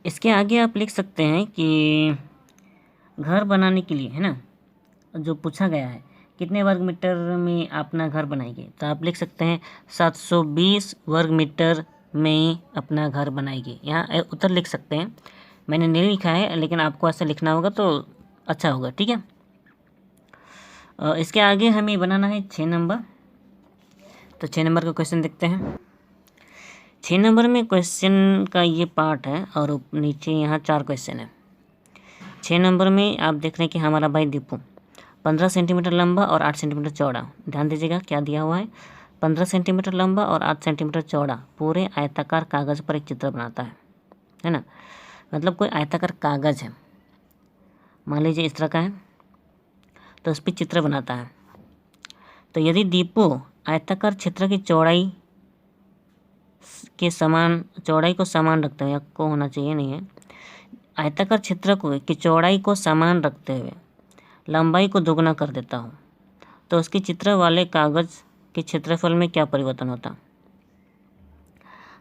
इसके आगे आप लिख सकते हैं कि घर बनाने के लिए, है ना, जो पूछा गया है कितने वर्ग मीटर में अपना घर बनाएंगे, तो आप लिख सकते हैं 720 वर्ग मीटर में अपना घर बनाएगी। यहाँ उत्तर लिख सकते हैं, मैंने नहीं लिखा है, लेकिन आपको ऐसा लिखना होगा तो अच्छा होगा। ठीक है, इसके आगे हमें बनाना है 6 नंबर। तो 6 नंबर का क्वेश्चन देखते हैं। 6 नंबर में क्वेश्चन का ये पार्ट है, और नीचे यहाँ 4 क्वेश्चन है। 6 नंबर में आप देख रहे हैं कि हमारा भाई दीपू 15 सेंटीमीटर लंबा और 8 सेंटीमीटर चौड़ा, ध्यान दीजिएगा क्या दिया हुआ है, 15 सेंटीमीटर लंबा और 8 सेंटीमीटर चौड़ा पूरे आयताकार कागज़ पर एक चित्र बनाता है ना। मतलब कोई आयताकार कागज़ है, मान लीजिए इस तरह का है, तो उस पर चित्र बनाता है। तो यदि दीपू आयताकार क्षेत्र की चौड़ाई को समान रखते हुए, या को होना चाहिए नहीं है, आयताकार क्षेत्र की चौड़ाई को समान रखते हुए लंबाई को दोगुना कर देता हूँ तो उसके चित्र वाले कागज़ के क्षेत्रफल में क्या परिवर्तन होता।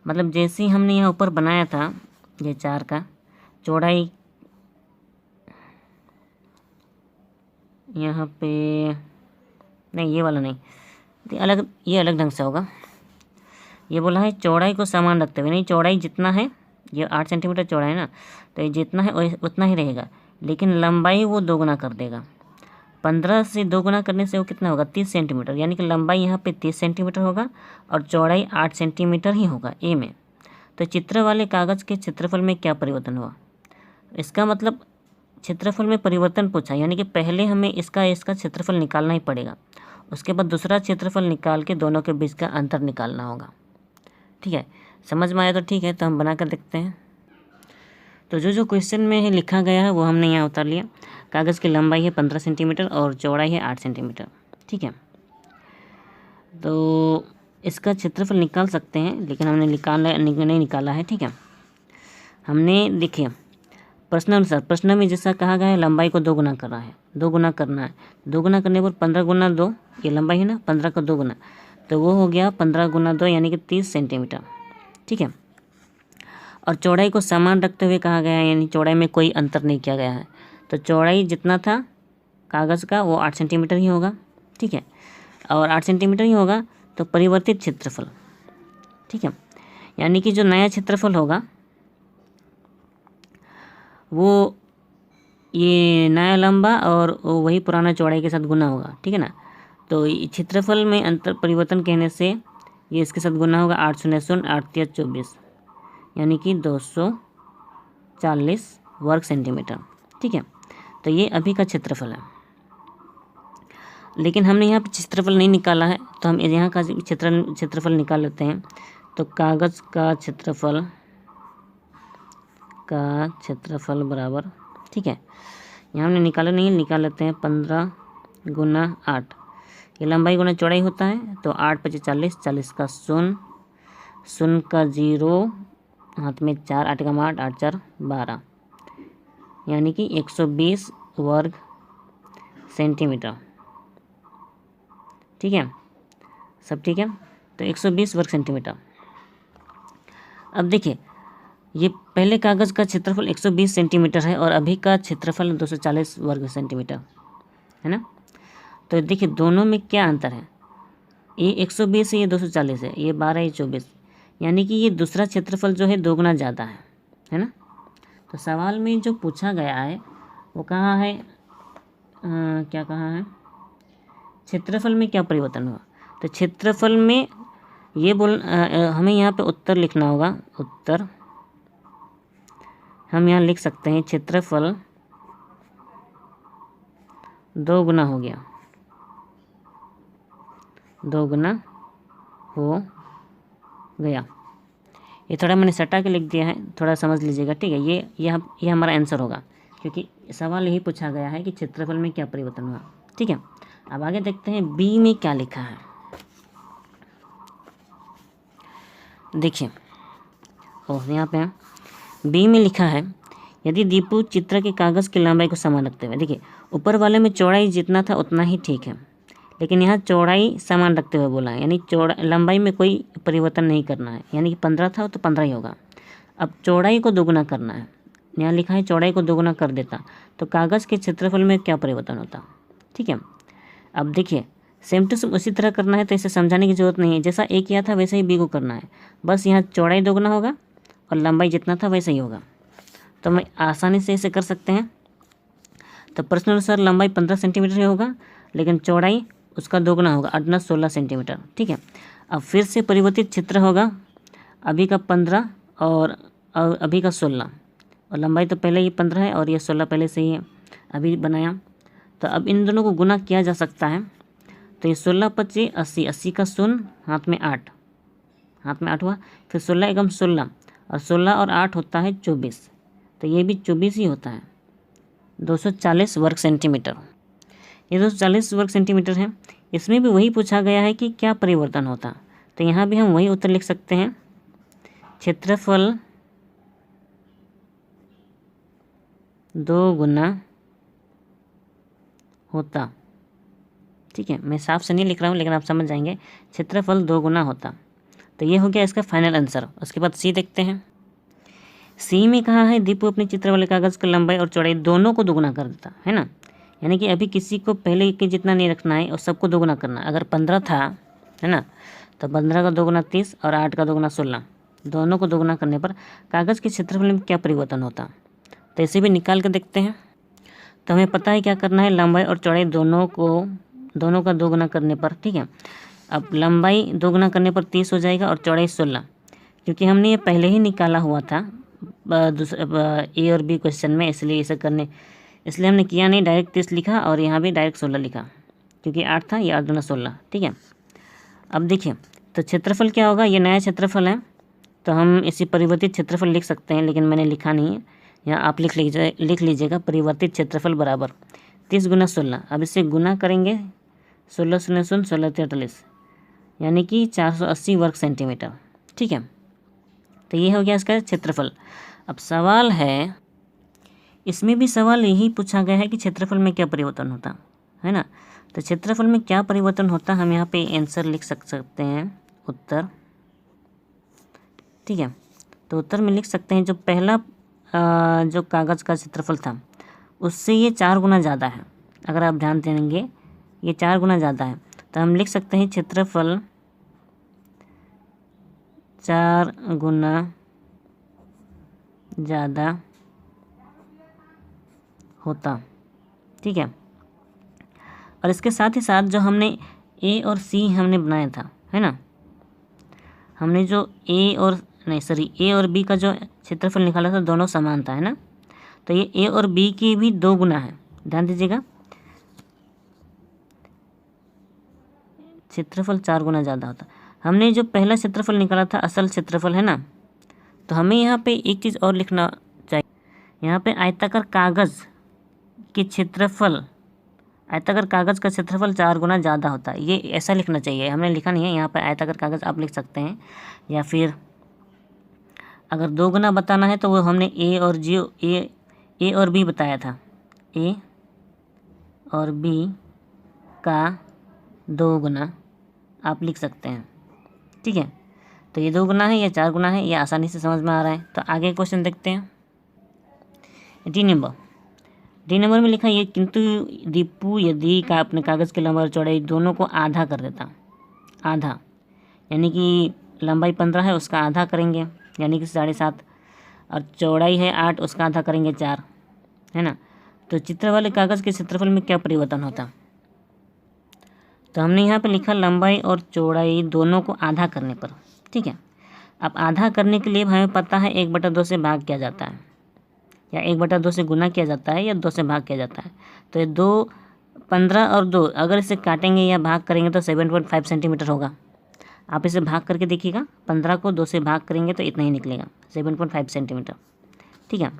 मतलब जैसे ही हमने यहाँ ऊपर बनाया था ये 4 का चौड़ाई, यहाँ पे नहीं, ये वाला नहीं, ये अलग ढंग से होगा। ये बोला है चौड़ाई को समान रखते हुए, नहीं चौड़ाई जितना है, ये 8 सेंटीमीटर चौड़ा है ना, तो ये जितना है उतना ही रहेगा, लेकिन लंबाई वो दोगुना कर देगा। 15 से दोगुना करने से वो कितना होगा 30 सेंटीमीटर, यानी कि लंबाई यहाँ पे 30 सेंटीमीटर होगा और चौड़ाई 8 सेंटीमीटर ही होगा ए में। तो चित्र वाले कागज़ के क्षेत्रफल में क्या परिवर्तन हुआ। इसका मतलब क्षेत्रफल में परिवर्तन पूछा, यानी कि पहले हमें इसका क्षेत्रफल निकालना ही पड़ेगा, उसके बाद दूसरा क्षेत्रफल निकाल के दोनों के बीच का अंतर निकालना होगा। ठीक है, समझ में आया तो ठीक है, तो हम बना कर देखते हैं। तो जो क्वेश्चन में लिखा गया है वो हमने यहाँ उतार लिया। कागज़ की लंबाई है 15 सेंटीमीटर और चौड़ाई है 8 सेंटीमीटर। ठीक है, तो इसका क्षेत्रफल निकाल सकते हैं, लेकिन हमने नहीं निकाला है। ठीक है, हमने देखिए प्रश्न अनुसार, प्रश्न में जैसा कहा गया है लंबाई को दोगुना करना है, दोगुना करने पर 15 गुना 2, ये लंबाई है ना, 15 का 2 गुना, तो वो हो गया 15 गुना 2 यानी कि 30 सेंटीमीटर। ठीक है, और चौड़ाई को समान रखते हुए कहा गया है, यानी चौड़ाई में कोई अंतर नहीं किया गया है, तो चौड़ाई जितना था कागज़ का वो 8 सेंटीमीटर ही होगा। ठीक है, और 8 सेंटीमीटर ही होगा तो परिवर्तित क्षेत्रफल, ठीक है, यानी कि जो नया क्षेत्रफल होगा वो ये नया लंबा और वही पुराना चौड़ाई के साथ गुना होगा। ठीक है ना, तो क्षेत्रफल में अंतर परिवर्तन कहने से ये इसके साथ गुना होगा, 8 शून्य 8 3 24, यानी कि 240 वर्ग सेंटीमीटर। ठीक है, तो ये अभी का क्षेत्रफल है, लेकिन हमने यहाँ पे क्षेत्रफल नहीं निकाला है, तो हम यहाँ का क्षेत्रफल निकाल लेते हैं। तो कागज़ का क्षेत्रफल बराबर, ठीक है, यहाँ हमने निकाला नहीं है, निकाल लेते हैं 15 गुना 8, ये लंबाई गुना चौड़ाई होता है, तो 8 × 40, 40 का 0, 0 का 0, हाथ में 4, 8 का 8, 8 4 12, यानी कि 120 वर्ग सेंटीमीटर। ठीक है, सब ठीक है, तो 120 वर्ग सेंटीमीटर। अब देखिए ये पहले कागज़ का क्षेत्रफल 120 सेंटीमीटर है और अभी का क्षेत्रफल 240 वर्ग सेंटीमीटर है ना। तो देखिए दोनों में क्या अंतर है, ये 120 है, ये 240 है, ये 12, ये 24, यानी कि ये दूसरा क्षेत्रफल जो है दोगुना ज़्यादा है ना। तो सवाल में जो पूछा गया है वो कहाँ है, क्या कहा है, क्षेत्रफल में क्या परिवर्तन हुआ। तो क्षेत्रफल में ये हमें यहाँ पे उत्तर लिखना होगा, उत्तर हम यहाँ लिख सकते हैं क्षेत्रफल 2 गुना हो गया, 2 गुना हो गया। ये थोड़ा मैंने सटा के लिख दिया है, थोड़ा समझ लीजिएगा। ठीक है, ये हमारा आंसर होगा, क्योंकि सवाल यही पूछा गया है कि क्षेत्रफल में क्या परिवर्तन हुआ। ठीक है, अब आगे देखते हैं बी में क्या लिखा है। देखिए यहाँ पे बी में लिखा है, यदि दीपू चित्र के कागज़ की लंबाई को समान रखते हुए, देखिए ऊपर वाले में चौड़ाई जितना था उतना ही ठीक है, लेकिन यहाँ चौड़ाई समान रखते हुए बोला है, यानी लंबाई में कोई परिवर्तन नहीं करना है, यानी कि 15 था तो 15 ही होगा। अब चौड़ाई को दोगुना करना है, यहाँ लिखा है चौड़ाई को दोगुना कर देता तो कागज़ के क्षेत्रफल में क्या परिवर्तन होता। ठीक है, अब देखिए सेम टू सेम उसी तरह करना है, तो इसे समझाने की ज़रूरत नहीं है, जैसा ए किया था वैसे ही बी को करना है, बस यहाँ चौड़ाई दोगुना होगा और लंबाई जितना था वैसे ही होगा, तो मैं आसानी से इसे कर सकते हैं। तो प्रश्न अनुसार लंबाई 15 सेंटीमीटर ही होगा, लेकिन चौड़ाई उसका दोगुना होगा, 16 सेंटीमीटर। ठीक है, अब फिर से परिवर्तित क्षेत्र होगा, अभी का 15 और अभी का 16, और लंबाई तो पहले ही 15 है और ये 16 पहले से ही है, अभी बनाया, तो अब इन दोनों को गुना किया जा सकता है। तो ये 16 × 25 80, 80 का 0, हाथ में 8, हाथ में 8 हुआ, फिर 16 एकम 16, और 16 और 8 होता है 24, तो ये भी 24 ही होता है, 240 वर्ग सेंटीमीटर। ये 240 वर्ग सेंटीमीटर है, इसमें भी वही पूछा गया है कि क्या परिवर्तन होता, तो यहाँ भी हम वही उत्तर लिख सकते हैं, क्षेत्रफल 2 गुना होता। ठीक है, मैं साफ से नहीं लिख रहा हूँ लेकिन आप समझ जाएंगे। क्षेत्रफल 2 गुना होता। तो ये हो गया इसका फाइनल आंसर। उसके बाद सी देखते हैं। सी में कहा है दीपू अपने चित्र वाले कागज़ की लंबाई और चौड़ाई दोनों को दोगुना कर देता है ना। यानी कि अभी किसी को पहले के जितना नहीं रखना है और सबको दोगुना करना। अगर 15 था है ना, तो 15 का दोगुना 30 और 8 का दोगुना 16, दोनों को दोगुना करने पर कागज़ के क्षेत्रफल में क्या परिवर्तन होता। तो इसे भी निकाल कर देखते हैं। तो हमें पता है क्या करना है, लंबाई और चौड़ाई दोनों का दोगुना करने पर। ठीक है, अब लंबाई दोगुना करने पर 30 हो जाएगा और चौड़ाई 16, क्योंकि हमने ये पहले ही निकाला हुआ था ए और बी क्वेश्चन में, इसलिए हमने किया नहीं, डायरेक्ट 30 लिखा और यहाँ भी डायरेक्ट 16 लिखा, क्योंकि 8 था, ये 8 दूना 16। ठीक है, अब देखिए तो क्षेत्रफल क्या होगा, ये नया क्षेत्रफल है तो हम इसी परिवर्तित क्षेत्रफल लिख सकते हैं, लेकिन मैंने लिखा नहीं है, यहाँ आप लिख लीजिएगा परिवर्तित क्षेत्रफल बराबर 30 गुना 16। अब इसे गुना करेंगे 16 शून्य 16 43, यानी कि 480 वर्ग सेंटीमीटर। ठीक है, तो ये हो गया इसका क्षेत्रफल। अब सवाल है, इसमें भी सवाल यही पूछा गया है कि क्षेत्रफल में क्या परिवर्तन होता है ना। तो क्षेत्रफल में क्या परिवर्तन होता, हम यहाँ पे आंसर लिख सकते हैं, उत्तर। ठीक है, तो उत्तर में लिख सकते हैं जो पहला जो कागज़ का क्षेत्रफल था उससे ये 4 गुना ज़्यादा है। अगर आप ध्यान देंगे ये 4 गुना ज़्यादा है, तो हम लिख सकते हैं क्षेत्रफल 4 गुना ज़्यादा होता। ठीक है, और इसके साथ ही साथ जो हमने ए और सी हमने बनाया था है ना, हमने जो ए और बी का जो क्षेत्रफल निकाला था दोनों समान था है ना, तो ये ए और बी की भी 2 गुना है। ध्यान दीजिएगा, क्षेत्रफल 4 गुना ज़्यादा होता। हमने जो पहला क्षेत्रफल निकाला था असल क्षेत्रफल है ना, तो हमें यहाँ पे एक चीज़ और लिखना चाहिए, यहाँ पे आयताकार कागज़ का क्षेत्रफल 4 गुना ज़्यादा होता है, ये ऐसा लिखना चाहिए, हमने लिखा नहीं है। यहाँ पर आयताकार कागज़ आप लिख सकते हैं, या फिर अगर 2 गुना बताना है तो वो हमने ए और बी बताया था, ए और बी का 2 गुना आप लिख सकते हैं। ठीक है, तो ये 2 गुना है या 4 गुना है, ये आसानी से समझ में आ रहा है। तो आगे क्वेश्चन देखते हैं। डी नंबर में लिखा ये, किंतु दीपू यदि अपने कागज़ की लंबाई और चौड़ाई दोनों को आधा कर देता। आधा यानी कि लंबाई 15 है, उसका आधा करेंगे यानी कि 7.5, और चौड़ाई है 8, उसका आधा करेंगे 4, है ना। तो चित्र वाले कागज़ के क्षेत्रफल में क्या परिवर्तन होता। तो हमने यहाँ पे लिखा लंबाई और चौड़ाई दोनों को आधा करने पर। ठीक है, अब आधा करने के लिए हमें पता है 1/2 से भाग किया जाता है, या 1/2 से गुना किया जाता है, या 2 से भाग किया जाता है। तो ये 2, 15 और 2 अगर इसे काटेंगे या भाग करेंगे तो 7.5 सेंटीमीटर होगा। आप इसे भाग करके देखिएगा, 15 को 2 से भाग करेंगे तो इतना ही निकलेगा, 7.5 सेंटीमीटर। ठीक है,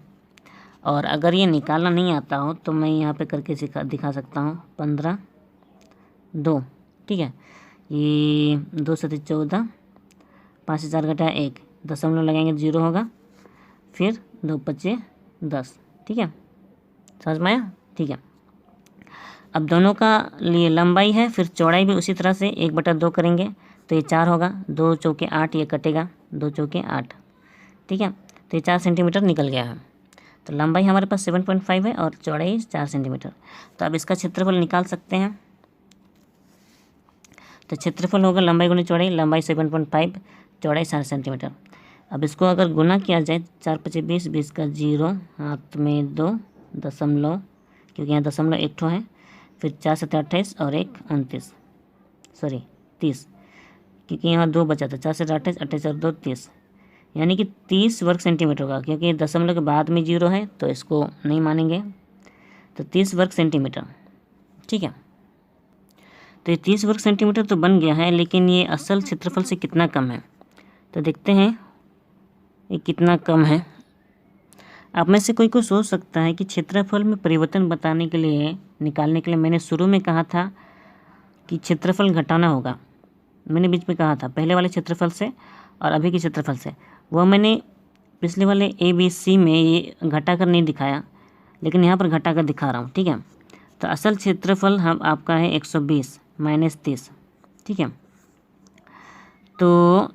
और अगर ये निकालना नहीं आता हो तो मैं यहाँ पे करके दिखा सकता हूँ। 15 2, ठीक है, ये 2 से 14, 5 से 4 घटाया 1, दशमलव लगाएंगे 0 होगा, फिर 2 5 10। ठीक है, समझ में आया। ठीक है, अब दोनों का लिए लंबाई है, फिर चौड़ाई भी उसी तरह से 1/2 करेंगे तो ये 4 होगा, 2 चौके 8, ये कटेगा 2 चौके 8। ठीक है, तो ये 4 सेंटीमीटर निकल गया है। तो लंबाई हमारे पास 7.5 है और चौड़ाई 4 सेंटीमीटर। तो अब इसका क्षेत्रफल निकाल सकते हैं। तो क्षेत्रफल होगा लंबाई गुनी चौड़ाई, लंबाई 7.5, चौड़ाई 4 सेंटीमीटर। अब इसको अगर गुना किया जाए, 4 5 20, 20 का 0, हाथ में 2 दशमलव, क्योंकि यहाँ दशमलव 1 ठो है, फिर 4 7 28 और 1 29, 30, क्योंकि यहाँ 2 बचा था, 4 से 28, 28 और 2 30, यानी कि 30 वर्ग सेंटीमीटर होगा। क्योंकि दशमलव के बाद में 0 है तो इसको नहीं मानेंगे, तो 30 वर्ग सेंटीमीटर। ठीक है, तो ये 30 वर्ग सेंटीमीटर तो बन गया है, लेकिन ये असल क्षेत्रफल से कितना कम है, तो देखते हैं ये कितना कम है। आप में से कोई को सोच सकता है कि क्षेत्रफल में परिवर्तन बताने के लिए, निकालने के लिए मैंने शुरू में कहा था कि क्षेत्रफल घटाना होगा। मैंने बीच में कहा था पहले वाले क्षेत्रफल से और अभी के क्षेत्रफल से, वह मैंने पिछले वाले ABC में ये घटा कर नहीं दिखाया, लेकिन यहाँ पर घटा कर दिखा रहा हूँ। ठीक है, तो असल क्षेत्रफल हम आपका है 120 माइनस 30, ठीक है। तो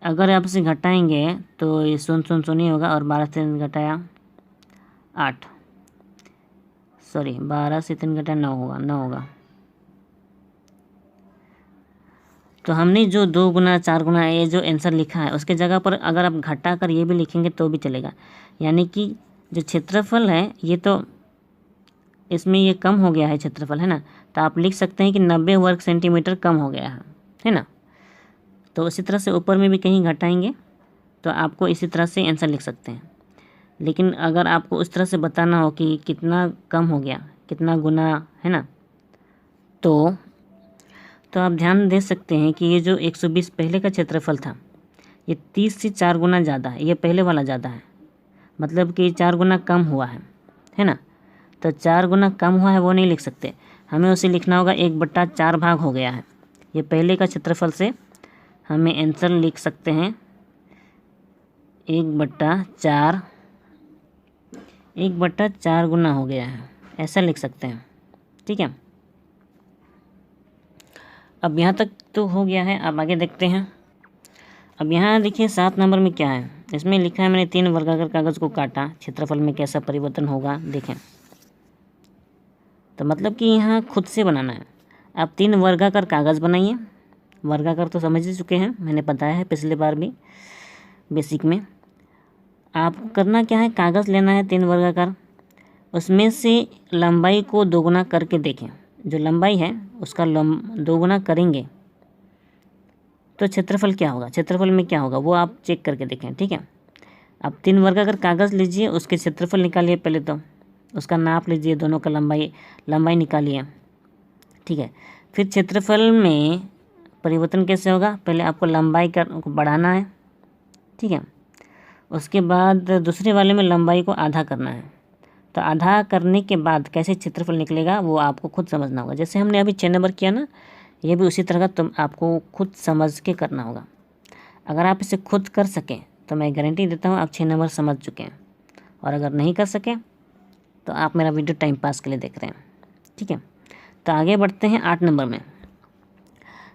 अगर आप इसे घटाएंगे तो ये 0 ही होगा, और 12 से 3 घटाया 8, सॉरी 12 से 3 घटाया 9 होगा, 9 होगा। तो हमने जो 2 गुना 4 गुना ये जो आंसर लिखा है उसके जगह पर अगर आप घटा कर ये भी लिखेंगे तो भी चलेगा। यानी कि जो क्षेत्रफल है ये तो इसमें ये कम हो गया है क्षेत्रफल, है ना। तो आप लिख सकते हैं कि 90 वर्ग सेंटीमीटर कम हो गया है ना। तो इसी तरह से ऊपर में भी कहीं घटाएंगे तो आपको इसी तरह से आंसर लिख सकते हैं। लेकिन अगर आपको उस तरह से बताना हो कि कितना कम हो गया, कितना गुना, है ना, तो आप ध्यान दे सकते हैं कि ये जो 120 पहले का क्षेत्रफल था ये 30 से 4 गुना ज़्यादा है, ये पहले वाला ज़्यादा है, मतलब कि 4 गुना कम हुआ है ना। तो 4 गुना कम हुआ है वो नहीं लिख सकते, हमें उसे लिखना होगा 1/4 भाग हो गया है। ये पहले का क्षेत्रफल से हमें आंसर लिख सकते हैं 1/4 गुना हो गया है, ऐसा लिख सकते हैं, ठीक है। अब यहाँ तक तो हो गया है, अब आगे देखते हैं। अब यहाँ देखिए 7 नंबर में क्या है, इसमें लिखा है मैंने 3 वर्गाकार कागज़ को काटा, क्षेत्रफल में कैसा परिवर्तन होगा देखें। तो मतलब कि यहाँ खुद से बनाना है। आप 3 वर्गाकार कागज़ बनाइए, वर्गाकार तो समझ ही चुके हैं, मैंने बताया है पिछले बार भी बेसिक में। आपको करना क्या है, कागज़ लेना है 3 वर्गाकार, उसमें से लंबाई को 2 गुना करके देखें। जो लंबाई है उसका 2 गुना करेंगे तो क्षेत्रफल क्या होगा, क्षेत्रफल में क्या होगा वो आप चेक करके देखें, ठीक है। आप 3 वर्गाकार कागज़ लीजिए, उसके क्षेत्रफल निकालिए, पहले तो उसका नाप लीजिए, दोनों का लंबाई निकालिए, ठीक है। फिर क्षेत्रफल में परिवर्तन कैसे होगा, पहले आपको लंबाई को बढ़ाना है, ठीक है। उसके बाद दूसरे वाले में लंबाई को आधा करना है। तो आधा करने के बाद कैसे क्षेत्रफल निकलेगा वो आपको खुद समझना होगा। जैसे हमने अभी 6 नंबर किया ना, ये भी उसी तरह का तुम आपको खुद समझ के करना होगा। अगर आप इसे खुद कर सकें तो मैं गारंटी देता हूँ आप 6 नंबर समझ चुके हैं, और अगर नहीं कर सकें तो आप मेरा वीडियो टाइम पास के लिए देख रहे हैं, ठीक है। तो आगे बढ़ते हैं 8 नंबर में।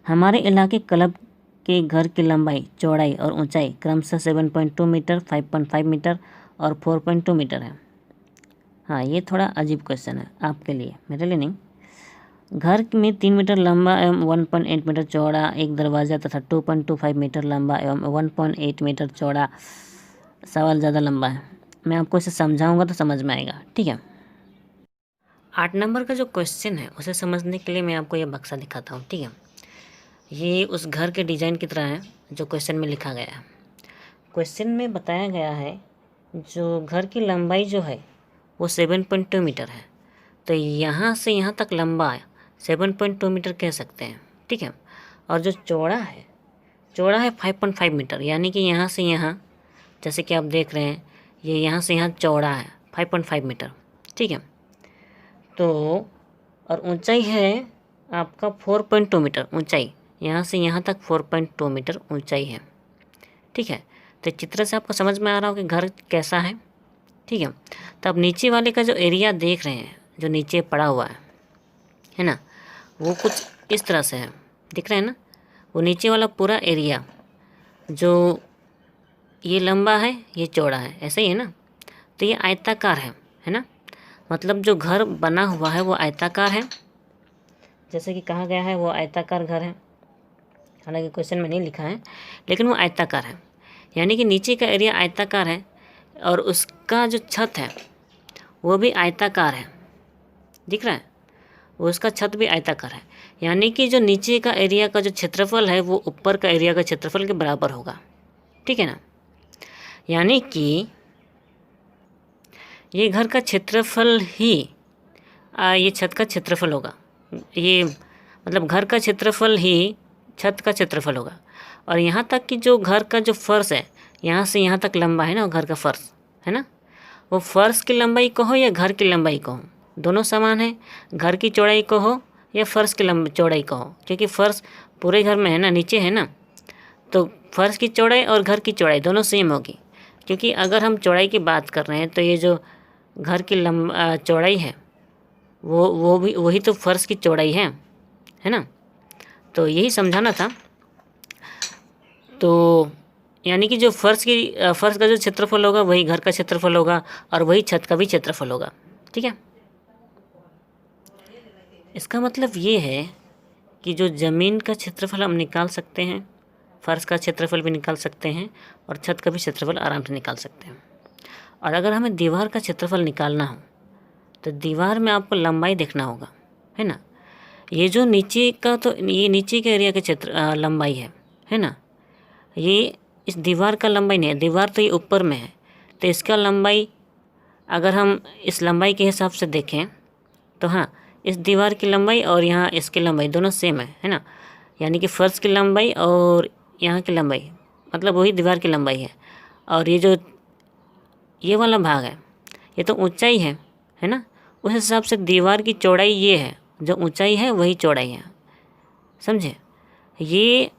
हमारे इलाके क्लब के घर की लंबाई, चौड़ाई और ऊंचाई क्रमशः 7.2 मीटर, 5.5 मीटर और 4.2 मीटर है। हाँ, ये थोड़ा अजीब क्वेश्चन है आपके लिए, मेरे लिए नहीं। घर में 3 मीटर लंबा एवं 1.8 मीटर चौड़ा एक दरवाज़ा तथा 2.25 मीटर लंबा एवं 1.8 मीटर चौड़ा सवाल ज़्यादा लंबा है। मैं आपको इसे समझाऊंगा तो समझ में आएगा, ठीक है। 8 नंबर का जो क्वेश्चन है उसे समझने के लिए मैं आपको ये बक्सा दिखाता हूँ, ठीक है। ये उस घर के डिज़ाइन की तरह है जो क्वेश्चन में लिखा गया है। क्वेश्चन में बताया गया है जो घर की लंबाई जो है वो 7.2 मीटर है। तो यहाँ से यहाँ तक लंबा है 7.2 मीटर कह सकते हैं, ठीक है। और जो चौड़ा है 5.5 मीटर, यानी कि यहाँ से यहाँ, जैसे कि आप देख रहे हैं ये यहाँ से यहाँ चौड़ा है 5.5 मीटर, ठीक है। तो और ऊंचाई है आपका 4.2 मीटर, ऊंचाई यहाँ से यहाँ तक 4.2 मीटर ऊंचाई है, ठीक है। तो चित्र से आपको समझ में आ रहा हो कि घर कैसा है, ठीक है। तो अब नीचे वाले का जो एरिया देख रहे हैं, जो नीचे पड़ा हुआ है ना, वो कुछ इस तरह से है, दिख रहा है ना। वो नीचे वाला पूरा एरिया जो ये लंबा है ये चौड़ा है, ऐसा ही है ना। तो ये आयताकार है ना, मतलब जो घर बना हुआ है वो आयताकार है, जैसे कि कहा गया है वो आयताकार घर है। हालांकि क्वेश्चन में नहीं लिखा है, लेकिन वो आयताकार है, यानी कि नीचे का एरिया आयताकार है और उसका जो छत है वो भी आयताकार है, दिख रहा है, वो उसका छत भी आयताकार है। यानी कि जो नीचे का एरिया का जो क्षेत्रफल है वो ऊपर का एरिया का क्षेत्रफल के बराबर होगा, ठीक है ना। यानी कि ये घर का क्षेत्रफल ही ये छत का क्षेत्रफल होगा, ये मतलब घर का क्षेत्रफल ही छत का क्षेत्रफल होगा। और यहाँ तक कि जो घर का जो फर्श है यहाँ से यहाँ तक लंबा है ना, वो घर का फर्श है ना, वो फर्श की लंबाई कहो या घर की लंबाई कहो, दोनों समान है। घर की चौड़ाई कहो या फर्श की चौड़ाई कहो, क्योंकि फर्श पूरे घर में है ना, नीचे है ना, तो फर्श की चौड़ाई और घर की चौड़ाई दोनों सेम होगी। क्योंकि अगर हम चौड़ाई की बात कर रहे हैं तो ये जो घर की चौड़ाई है वो भी वही तो फर्श की चौड़ाई है ना। तो यही समझाना था। तो यानी कि जो फर्श का जो क्षेत्रफल होगा वही घर का क्षेत्रफल होगा और वही छत का भी क्षेत्रफल होगा। ठीक है, इसका मतलब ये है कि जो ज़मीन का क्षेत्रफल हम निकाल सकते हैं, फर्श का क्षेत्रफल भी निकाल सकते हैं और छत का भी क्षेत्रफल आराम से निकाल सकते हैं। और अगर हमें दीवार का क्षेत्रफल निकालना हो तो दीवार में आपको लंबाई देखना होगा, है ना। ये जो नीचे का, तो ये नीचे के एरिया के लंबाई है ना। ये इस दीवार का लंबाई नहीं है, दीवार तो ये ऊपर में है, तो इसका लंबाई अगर हम इस लंबाई के हिसाब से देखें तो हाँ, इस दीवार की लंबाई और यहाँ इसकी लंबाई दोनों सेम है ना। यानी कि फर्श की लंबाई और यहाँ की लंबाई मतलब वही दीवार की लंबाई है। और ये जो ये वाला भाग है ये तो ऊंचाई है ना। उस हिसाब से दीवार की चौड़ाई ये है, जो ऊंचाई है वही चौड़ाई है, समझे। ये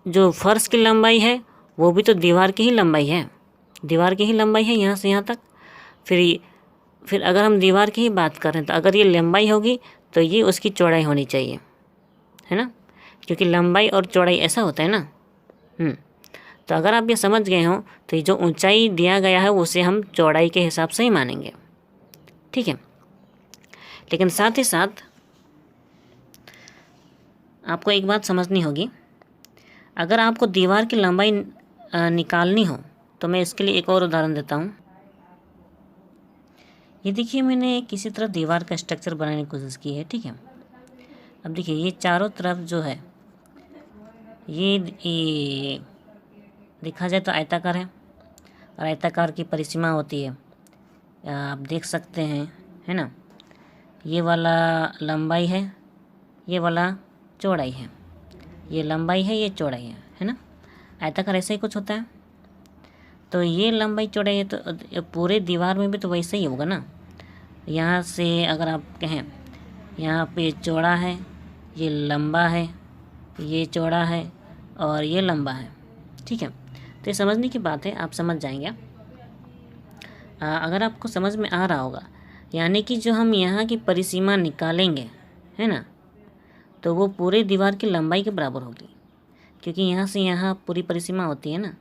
जो फर्श की लंबाई है वो भी तो दीवार की ही लंबाई है, दीवार की ही लंबाई है यहाँ से यहाँ तक। फिर अगर हम दीवार की ही बात करें तो अगर ये लंबाई होगी तो ये उसकी चौड़ाई होनी चाहिए, है ना, क्योंकि लंबाई और चौड़ाई ऐसा होता है ना। तो अगर आप ये समझ गए हो तो ये जो ऊंचाई दिया गया है उसे हम चौड़ाई के हिसाब से ही मानेंगे, ठीक है। लेकिन साथ ही साथ आपको एक बात समझनी होगी, अगर आपको दीवार की लंबाई निकालनी हो तो मैं इसके लिए एक और उदाहरण देता हूँ। ये देखिए, मैंने किसी तरह दीवार का स्ट्रक्चर बनाने की कोशिश की है, ठीक है। अब देखिए ये चारों तरफ जो है ये देखा जाए तो आयताकार है और आयताकार की परिसीमा होती है, आप देख सकते हैं, है ना। ये वाला लंबाई है, ये वाला चौड़ाई है, ये लंबाई है, ये चौड़ाई है ना। आयताकार ऐसे ही कुछ होता है। तो ये लंबाई चौड़ाई है तो पूरे दीवार में भी तो वैसे ही होगा ना। यहाँ से अगर आप कहें यहाँ पे चौड़ा है, ये लंबा है, ये चौड़ा है और ये लंबा है, ठीक है। तो ये समझने की बात है, आप समझ जाएंगे। अगर आपको समझ में आ रहा होगा, यानी कि जो हम यहाँ की परिसीमा निकालेंगे, है ना, तो वो पूरे दीवार की लंबाई के बराबर होगी, क्योंकि यहाँ से यहाँ पूरी परिसीमा होती है ना।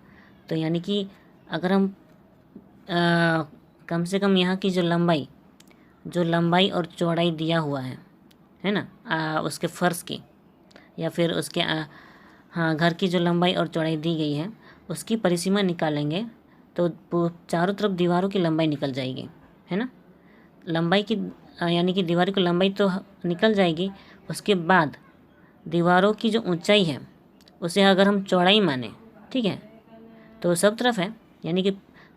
तो यानी कि अगर हम कम से कम यहाँ की जो लंबाई और चौड़ाई दिया हुआ है ना, उसके फर्श की या फिर उसके घर की जो लंबाई और चौड़ाई दी गई है उसकी परिसीमा निकालेंगे तो चारों तरफ दीवारों की लंबाई निकल जाएगी, है ना। लंबाई की यानी कि दीवारों की लंबाई तो निकल जाएगी, उसके बाद दीवारों की जो ऊंचाई है उसे अगर हम चौड़ाई माने, ठीक है, तो सब तरफ है, यानी कि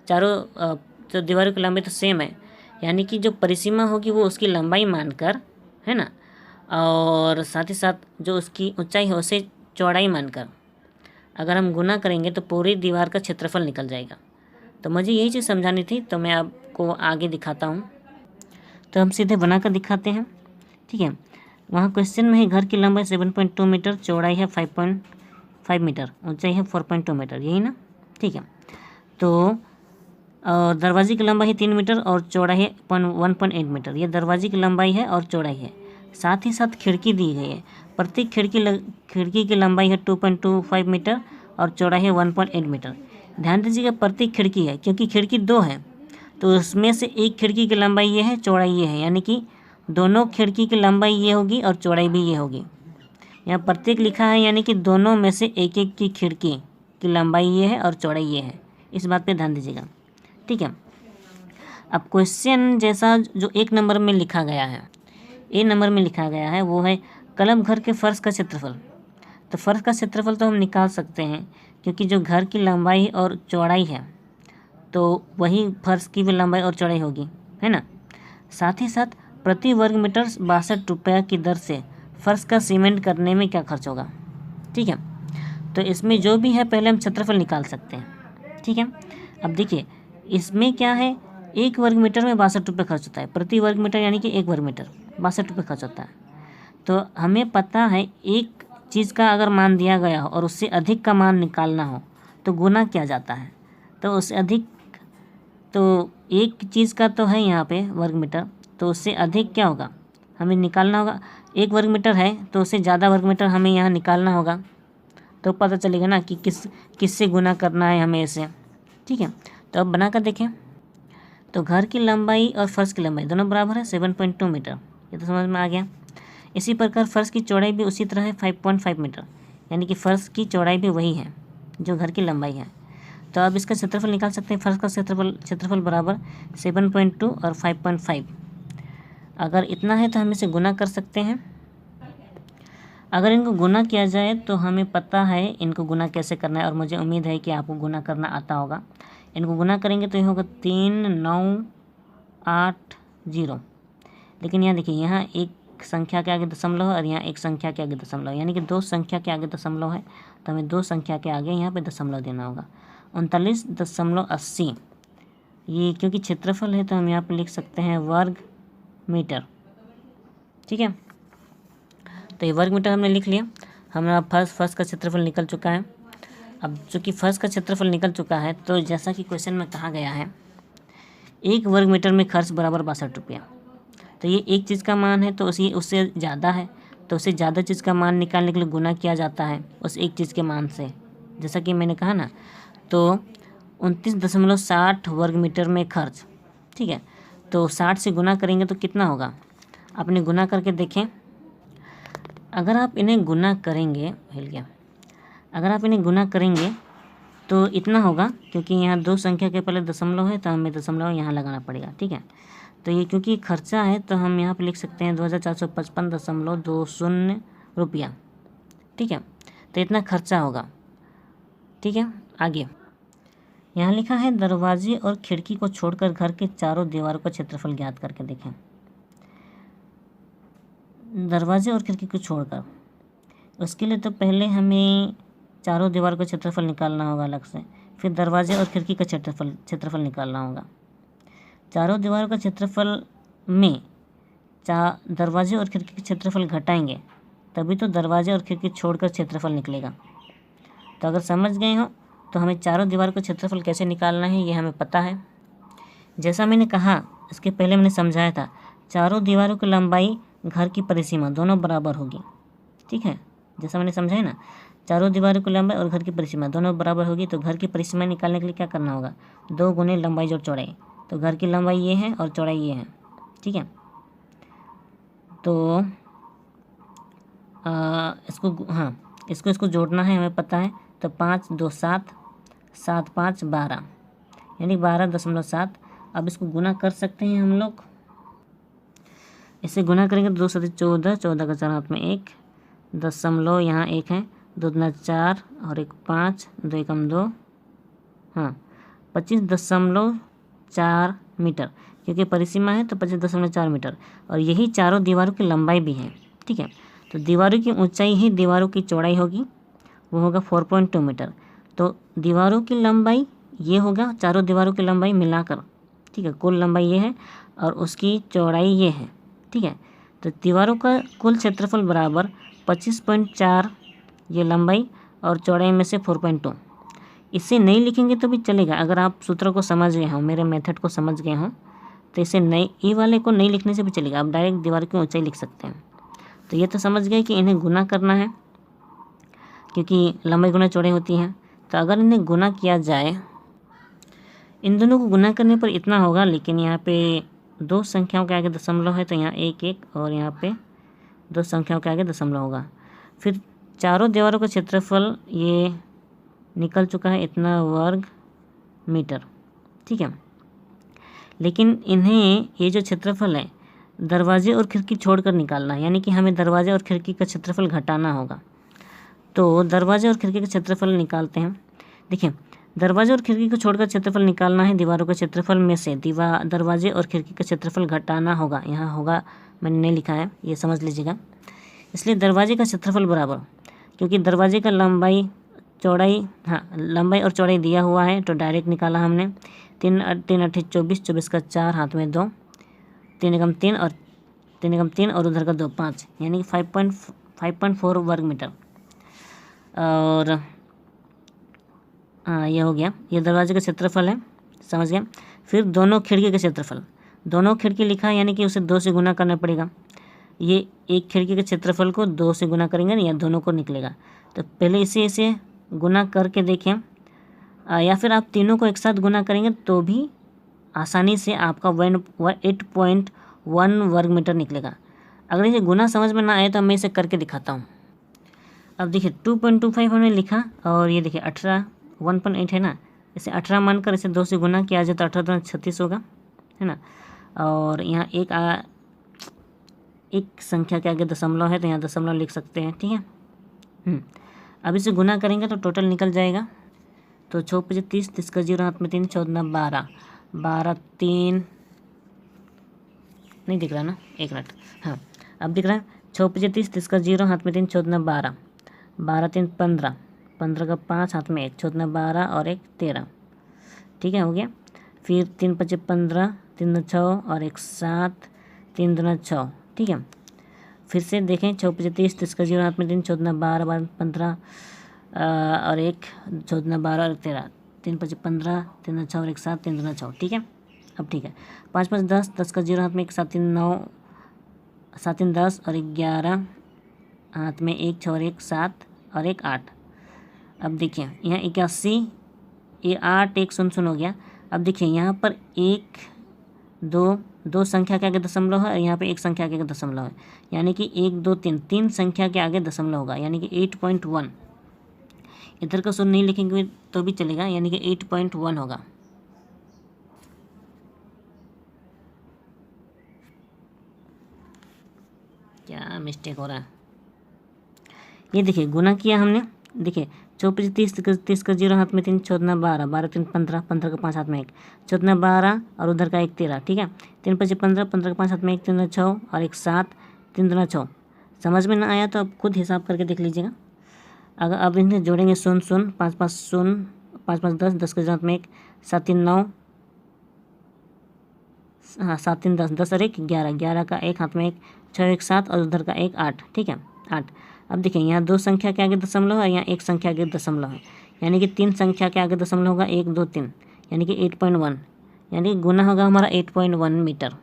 चारों जो दीवारों की लंबाई तो सेम है, यानी कि जो परिसीमा होगी वो उसकी लंबाई मानकर, है ना, और साथ ही साथ जो उसकी ऊंचाई है उसे चौड़ाई मानकर अगर हम गुना करेंगे तो पूरी दीवार का क्षेत्रफल निकल जाएगा। तो मुझे यही चीज़ समझानी थी, तो मैं आपको आगे दिखाता हूँ। तो हम सीधे बनाकर दिखाते हैं, ठीक है। वहाँ क्वेश्चन में है घर की लंबाई 7.2 मीटर, चौड़ाई है 5.5 मीटर, ऊंचाई है 4.2 मीटर, यही ना, ठीक है। तो और दरवाजे की लंबाई है 3 मीटर और चौड़ाई है 1.8 मीटर, ये दरवाजे की लंबाई है और चौड़ाई है। साथ ही साथ खिड़की दी गई है, प्रत्येक खिड़की की लंबाई है 2.25 मीटर और चौड़ाई है 1.8 मीटर। ध्यान दीजिएगा, प्रत्येक खिड़की है, क्योंकि खिड़की 2 है तो उसमें से एक खिड़की की लंबाई ये है, चौड़ाई ये है, यानी कि दोनों खिड़की की लंबाई ये होगी और चौड़ाई भी ये होगी। यहाँ प्रत्येक लिखा है, यानी कि दोनों में से एक एक की खिड़की की लंबाई ये है और चौड़ाई ये है, इस बात पे ध्यान दीजिएगा, ठीक है। अब क्वेश्चन जैसा जो 1 नंबर में लिखा गया है, ए नंबर में लिखा गया है, वो है क्लब घर के फर्श का क्षेत्रफल। तो फर्श का क्षेत्रफल तो हम निकाल सकते हैं, क्योंकि जो घर की लंबाई और चौड़ाई है तो वही फर्श की भी लंबाई और चौड़ाई होगी, है ना। साथ ही साथ प्रति वर्ग मीटर 62 रुपये की दर से फर्श का सीमेंट करने में क्या खर्च होगा, ठीक है। तो इसमें जो भी है पहले हम क्षेत्रफल निकाल सकते हैं, ठीक है। अब देखिए इसमें क्या है, 1 वर्ग मीटर में 62 रुपये खर्च होता है, प्रति वर्ग मीटर यानी कि 1 वर्ग मीटर 62 रुपये खर्च होता है। तो हमें पता है एक चीज़ का अगर मान दिया गया हो और उससे अधिक का मान निकालना हो तो गुना किया जाता है, तो उससे अधिक, तो एक चीज़ का तो है यहाँ पे वर्ग मीटर, तो उससे अधिक क्या होगा हमें निकालना होगा। 1 वर्ग मीटर है तो उससे ज़्यादा वर्ग मीटर हमें यहाँ निकालना होगा, तो पता चलेगा ना कि किससे गुना करना है हमें इसे। ठीक है, तो अब बना कर देखें। तो घर की लंबाई और फर्श की लंबाई दोनों बराबर है 7.2 मीटर, ये तो समझ में आ गया। इसी प्रकार फर्श की चौड़ाई भी उसी तरह है 5.5 मीटर, यानी कि फर्श की चौड़ाई भी वही है जो घर की लंबाई है। तो अब इसका क्षेत्रफल निकाल सकते हैं। फर्श का क्षेत्रफल बराबर 7.2 और 5.5। अगर इतना है तो हम इसे गुना कर सकते हैं। अगर इनको गुना किया जाए तो हमें पता है इनको गुना कैसे करना है, और मुझे उम्मीद है कि आपको गुना करना आता होगा। इनको गुना करेंगे तो ये होगा 3980। लेकिन यहाँ देखिए, यहाँ एक संख्या के आगे दशमलव है और यहाँ एक संख्या के आगे दशमलव, यानी कि 2 संख्या के आगे दशमलव है, तो हमें 2 संख्या के आगे यहाँ पे दशमलव देना होगा। 39.80 ये क्योंकि क्षेत्रफल है तो हम यहाँ पे लिख सकते हैं वर्ग मीटर। ठीक है, तो ये वर्ग मीटर हमने लिख लिया। हमारा फर्श का क्षेत्रफल निकल चुका है। अब चूँकि फर्श का क्षेत्रफल निकल चुका है तो जैसा कि क्वेश्चन में कहा गया है 1 वर्ग मीटर में खर्च बराबर 62 रुपया, तो ये एक चीज़ का मान है तो उससे ज़्यादा है, तो उससे ज़्यादा चीज़ का मान निकालने के लिए गुना किया जाता है उस एक चीज़ के मान से, जैसा कि मैंने कहा ना। तो 29.60 वर्ग मीटर में खर्च। ठीक है, तो 60 से गुना करेंगे तो कितना होगा, आपने गुना करके देखें। अगर आप इन्हें गुना करेंगे, हिल गया, अगर आप इन्हें गुना करेंगे तो इतना होगा, क्योंकि यहाँ 2 संख्या के पहले दशमलव है तो हमें दशमलव यहाँ लगाना पड़ेगा। ठीक है, तो ये क्योंकि खर्चा है तो हम यहाँ पे लिख सकते हैं 2455.20 रुपया। ठीक है, तो इतना खर्चा होगा। ठीक है, आगे यहाँ लिखा है दरवाजे और खिड़की को छोड़कर घर के चारों दीवारों का क्षेत्रफल ज्ञात करके देखें। दरवाजे और खिड़की को छोड़कर, उसके लिए तो पहले हमें चारों दीवारों का क्षेत्रफल निकालना होगा अलग से, फिर दरवाजे और खिड़की का क्षेत्रफल निकालना होगा। चारों दीवारों का क्षेत्रफल में दरवाजे और खिड़की के क्षेत्रफल घटाएंगे तभी तो दरवाजे और खिड़की छोड़कर क्षेत्रफल निकलेगा। तो अगर समझ गए हो तो हमें चारों दीवारों का क्षेत्रफल कैसे निकालना है ये हमें पता है। जैसा मैंने कहा इसके पहले मैंने समझाया था, चारों दीवारों की लंबाई घर की परिसीमा दोनों बराबर होगी। ठीक है, जैसा मैंने समझाया ना, चारों दीवारों की लंबाई और घर की परिसीमा दोनों बराबर होगी, तो घर की परिसीमा निकालने के लिए क्या करना होगा, 2 गुने लंबाई जोड़ चौड़ाई। तो घर की लंबाई ये है और चौड़ाई ये है। ठीक है, तो इसको जोड़ना है हमें पता है। तो 5 2 7 7 5 12, यानी 12.7। अब इसको गुना कर सकते हैं हम लोग। इसे गुना करेंगे तो 2 7 14, 14 का 4 हाथ में 1 दशमलव, यहाँ 1 है, 2 दूना 4 और 1 5, 2 एकम 2, 25.4 मीटर, क्योंकि परिसीमा है तो 25.4 मीटर, और यही चारों दीवारों की लंबाई भी है। ठीक है, तो दीवारों की ऊंचाई ही दीवारों की चौड़ाई होगी, वो होगा 4.2 मीटर। तो दीवारों की लंबाई ये होगा, चारों दीवारों की लंबाई मिलाकर। ठीक है, कुल लंबाई ये है और उसकी चौड़ाई ये है। ठीक है, तो दीवारों का कुल क्षेत्रफल बराबर 25.4 ये लंबाई और चौड़ाई में से 4.2। इसे नहीं लिखेंगे तो भी चलेगा, अगर आप सूत्र को समझ गए हों, मेरे मेथड को समझ गए हों, तो इसे ई वाले को नहीं लिखने से भी चलेगा, आप डायरेक्ट दीवार की ऊंचाई लिख सकते हैं। तो ये तो समझ गए कि इन्हें गुना करना है, क्योंकि लंबाई गुना चौड़ाई होती है। तो अगर इन्हें गुना किया जाए, इन दोनों को गुना करने पर इतना होगा, लेकिन यहाँ पे 2 संख्याओं के आगे दशमलव है तो यहाँ 1 1 और यहाँ पे 2 संख्याओं के आगे दशमलव होगा। फिर चारों दीवारों का क्षेत्रफल ये निकल चुका है इतना वर्ग मीटर। ठीक है, लेकिन इन्हें ये जो क्षेत्रफल है दरवाजे और खिड़की छोड़कर निकालना है, यानी कि हमें दरवाजे और खिड़की का क्षेत्रफल घटाना होगा। तो दरवाजे और खिड़की का क्षेत्रफल निकालते हैं। देखिए, दरवाजे और खिड़की को छोड़कर क्षेत्रफल निकालना है, दीवारों के क्षेत्रफल में से दरवाजे और खिड़की का क्षेत्रफल घटाना होगा। यहाँ होगा मैंने नहीं लिखा है, ये समझ लीजिएगा। इसलिए दरवाजे का क्षेत्रफल बराबर, क्योंकि दरवाजे का लंबाई और चौड़ाई दिया हुआ है तो डायरेक्ट निकाला हमने। 3 8 24, 24 का 4 हाथ में 2, 3 एकम 3 और 3 एकम 3 और उधर का 2 5, यानी कि 5.4 वर्ग मीटर। और ये हो गया, ये दरवाजे का क्षेत्रफल है, समझ गए। फिर दोनों खिड़की का क्षेत्रफल, दोनों खिड़की लिखा है यानी कि उसे 2 से गुना करना पड़ेगा। ये एक खिड़की के क्षेत्रफल को 2 से गुना करेंगे ना, या दोनों को निकलेगा। तो पहले इसे गुना करके देखें, या फिर आप तीनों को एक साथ गुना करेंगे तो भी आसानी से आपका 8.1 वर्ग मीटर निकलेगा। अगर इसे गुना समझ में ना आए तो मैं इसे करके दिखाता हूँ। अब देखिए 2.25 हमने लिखा, और ये देखिए 18 1.8 है ना, इसे 18 मानकर इसे 2 से गुना किया जाए तो 18 36 होगा, है ना। और यहाँ एक संख्या के आगे दशमलव है तो यहाँ दशमलव लिख सकते हैं, ठीक है। अब इसे गुना करेंगे तो टोटल निकल जाएगा। तो 6 5 30, 30 का 0 हाथ में 3, 14 12, 12 3 नहीं दिख रहा ना, एक मिनट, हाँ अब दिख रहा है। 6 5 30, 30 का 0 हाथ में 3, 14 12, 12 3 15, 15 का 5 हाथ में 1, 14 12 और 1 13, ठीक है, हो गया। फिर 3 5 15, 3 2 6 और 1 7, 3 2 6, ठीक है। फिर से देखें 6 5 30, 30 का 0 हाथ में 3, 14 12, 12 15 और 1, 14 12 और 13, 3 5 15, 3 2 6 और 1 7, 3 2 6, ठीक है। अब ठीक है, 5 5 10, 10 का 0 हाथ में 1, 7 3 9, 7 3 10 और 11 हाथ में 1 6 और 1 7 और 1 8। अब देखिए यहाँ 81, ये 8 1 0 0 हो गया। अब देखिए यहाँ पर 1 2 संख्या के आगे दशमलव है और यहाँ पे एक संख्या के आगे दशमलव है, यानी कि 1 2 3 3 संख्या के आगे दशमलव होगा, यानी कि 8.1। इधर का 0 नहीं लिखेंगे तो भी चलेगा, यानी कि 8.1 होगा। क्या मिस्टेक हो रहा है, ये देखिए गुना किया हमने, देखिए 4 5 30, 30 का 0 हाथ में 3, 14 12, 12 3 15, 15 का 5 हाथ में 1, 14 12 और उधर का 1 13, ठीक है। 3 5 15, 15 का 5 हाथ में 1, 3 2 6 और 1 7, 3 2 6। समझ में ना आया तो आप खुद हिसाब करके देख लीजिएगा। अगर अब इन्हें जोड़ेंगे 0 0 5 5 0, 5 5 10, 10 के 0 हाथ में 1, 7 3 9, हाँ 7 3 10, 10 और 1 11, 11 का 1 हाथ में 1, 6 1 7 और उधर का 1 8, ठीक है 8। अब देखिए यहाँ 2 संख्या के आगे दशमलव है, यहाँ 1 संख्या के आगे दशमलव है, यानी कि 3 संख्या के आगे दशमलव होगा 1 2 3, यानी कि 8.1, यानी कि गुना होगा हमारा 8.1 मीटर,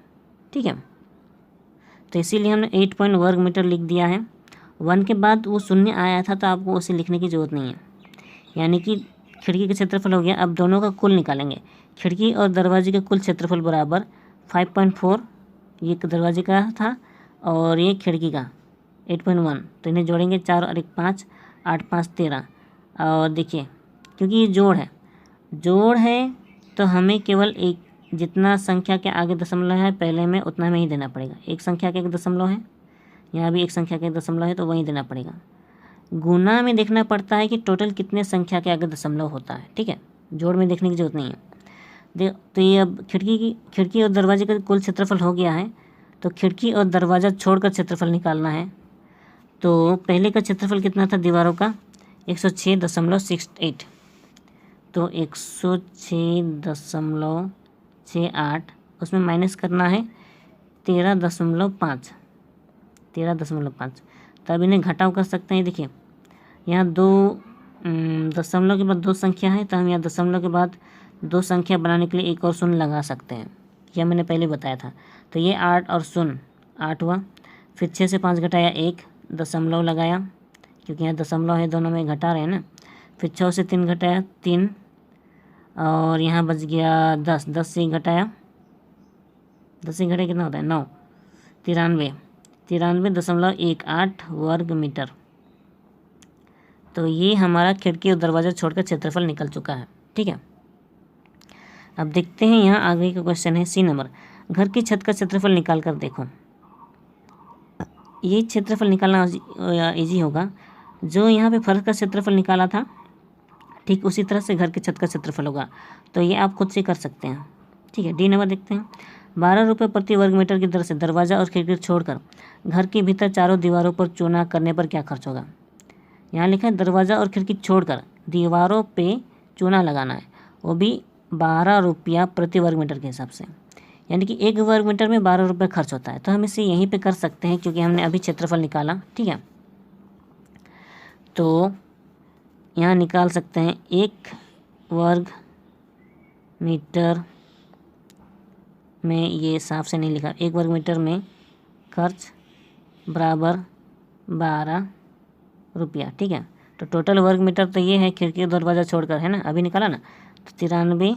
ठीक है। तो इसीलिए हमने 8 वर्ग मीटर लिख दिया है। 1 के बाद वो शून्य आया था तो आपको उसे लिखने की ज़रूरत नहीं है, यानी कि खिड़की का क्षेत्रफल हो गया। अब दोनों का कुल निकालेंगे, खिड़की और दरवाजे का कुल क्षेत्रफल बराबर 5.4, ये दरवाजे का था और ये खिड़की का 8.1, तो इन्हें जोड़ेंगे 4 और 1 5, 8 5 13। और देखिए क्योंकि ये जोड़ है तो हमें केवल एक, जितना संख्या के आगे दशमलव है पहले में उतना में ही देना पड़ेगा। एक संख्या के आगे दशमलव है, यहाँ भी एक संख्या के आगे दशमलव है तो वहीं देना पड़ेगा। गुना में देखना पड़ता है कि टोटल कितने संख्या के आगे दशमलव होता है, ठीक है, जोड़ में देखने की जरूरत नहीं है। तो ये अब खिड़की और दरवाजे का कुल क्षेत्रफल हो गया है, तो खिड़की और दरवाज़ा छोड़कर क्षेत्रफल निकालना है। तो पहले का क्षेत्रफल कितना था दीवारों का 106.68, तो 106.68 उसमें माइनस करना है 13.5, तब इन्हें घटाव कर सकते हैं। देखिए यहाँ 2 दशमलव के बाद 2 संख्या है, तो हम यहाँ दशमलव के बाद 2 संख्या बनाने के लिए एक और शून्य लगा सकते हैं, यह मैंने पहले बताया था। तो ये 8 और 0 8 हुआ, फिर 6 से 5 घटाया 1 दशमलव लगाया, क्योंकि यहाँ दशमलव है दोनों में घटा रहे हैं ना। फिर 6 से 3 घटाया 3, और यहाँ बच गया 10, 10 से घटाया, 10 से घटाया कितना होता है 9, 93.18 वर्ग मीटर। तो ये हमारा खिड़की और दरवाज़ा छोड़कर क्षेत्रफल निकल चुका है, ठीक है। अब देखते हैं यहाँ आगे का क्वेश्चन है सी नंबर, घर की छत का क्षेत्रफल निकाल कर देखो। ये क्षेत्रफल निकालना इजी होगा, जो यहाँ पे फर्श का क्षेत्रफल निकाला था ठीक उसी तरह से घर की छत का क्षेत्रफल होगा, तो ये आप खुद से कर सकते हैं, ठीक है। डी नंबर देखते हैं, 12 रुपये प्रति वर्ग मीटर की दर से दरवाज़ा और खिड़की छोड़कर घर के भीतर चारों दीवारों पर चूना करने पर क्या खर्च होगा। यहाँ लिखा है दरवाज़ा और खिड़की छोड़कर दीवारों पे चूना लगाना है, वो भी 12 रुपया प्रति वर्ग मीटर के हिसाब से, यानी कि 1 वर्ग मीटर में 12 रुपये खर्च होता है। तो हम इसे यहीं पे कर सकते हैं क्योंकि हमने अभी क्षेत्रफल निकाला, ठीक है। तो यहाँ निकाल सकते हैं 1 वर्ग मीटर में ये साफ से नहीं लिखा। 1 वर्ग मीटर में खर्च बराबर 12 रुपया, ठीक है। तो टोटल वर्ग मीटर तो ये है खिड़की दरवाज़ा छोड़कर, है ना, अभी निकाला ना। तो 93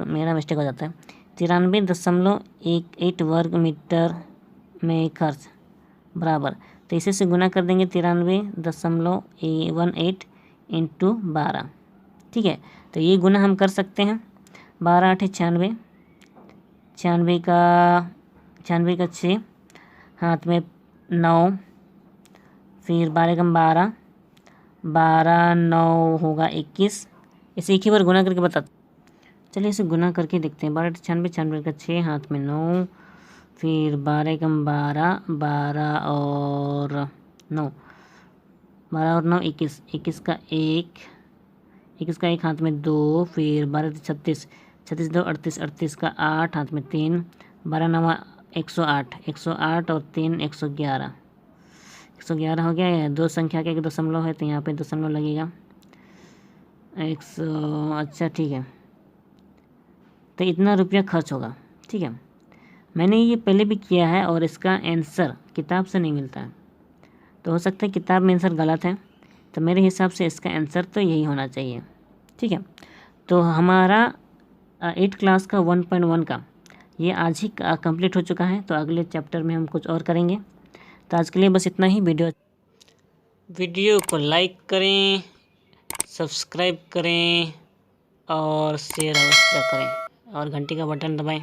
मेरा मिस्टेक हो जाता है, 93.18 वर्ग मीटर में खर्च बराबर, तो इसे से गुना कर देंगे 93.18 इंटू 12, ठीक है। तो ये गुना हम कर सकते हैं। 12 8 96, 96 का 6, हाथ में 9, फिर 12 कम 12, 12 9 होगा 21। इसे एक ही बार गुना करके बता, चलिए इसे गुना करके देखते हैं। 12 96, 96 का 6, हाथ में 9, फिर 12 कम 12, 12 और 9, 12 और 9 21, 21 का 1, 21 का 1, हाथ में 2, फिर 12 36, 36 2 38, 38 का 8, हाथ में 3, 12 9 108, 108 और 3 111, 111 हो गया। है 2 संख्या का 1 दशमलव है तो यहाँ पे दशमलव लगेगा। 100, अच्छा ठीक है, तो इतना रुपया खर्च होगा, ठीक है। मैंने ये पहले भी किया है और इसका आंसर किताब से नहीं मिलता है, तो हो सकता है किताब में आंसर गलत है, तो मेरे हिसाब से इसका आंसर तो यही होना चाहिए, ठीक है। तो हमारा 8 क्लास का 1.1 का ये आज ही कंप्लीट हो चुका है। तो अगले चैप्टर में हम कुछ और करेंगे। तो आज के लिए बस इतना ही। वीडियो को लाइक करें, सब्सक्राइब करें और शेयर अवश्य करें और घंटी का बटन दबाएं।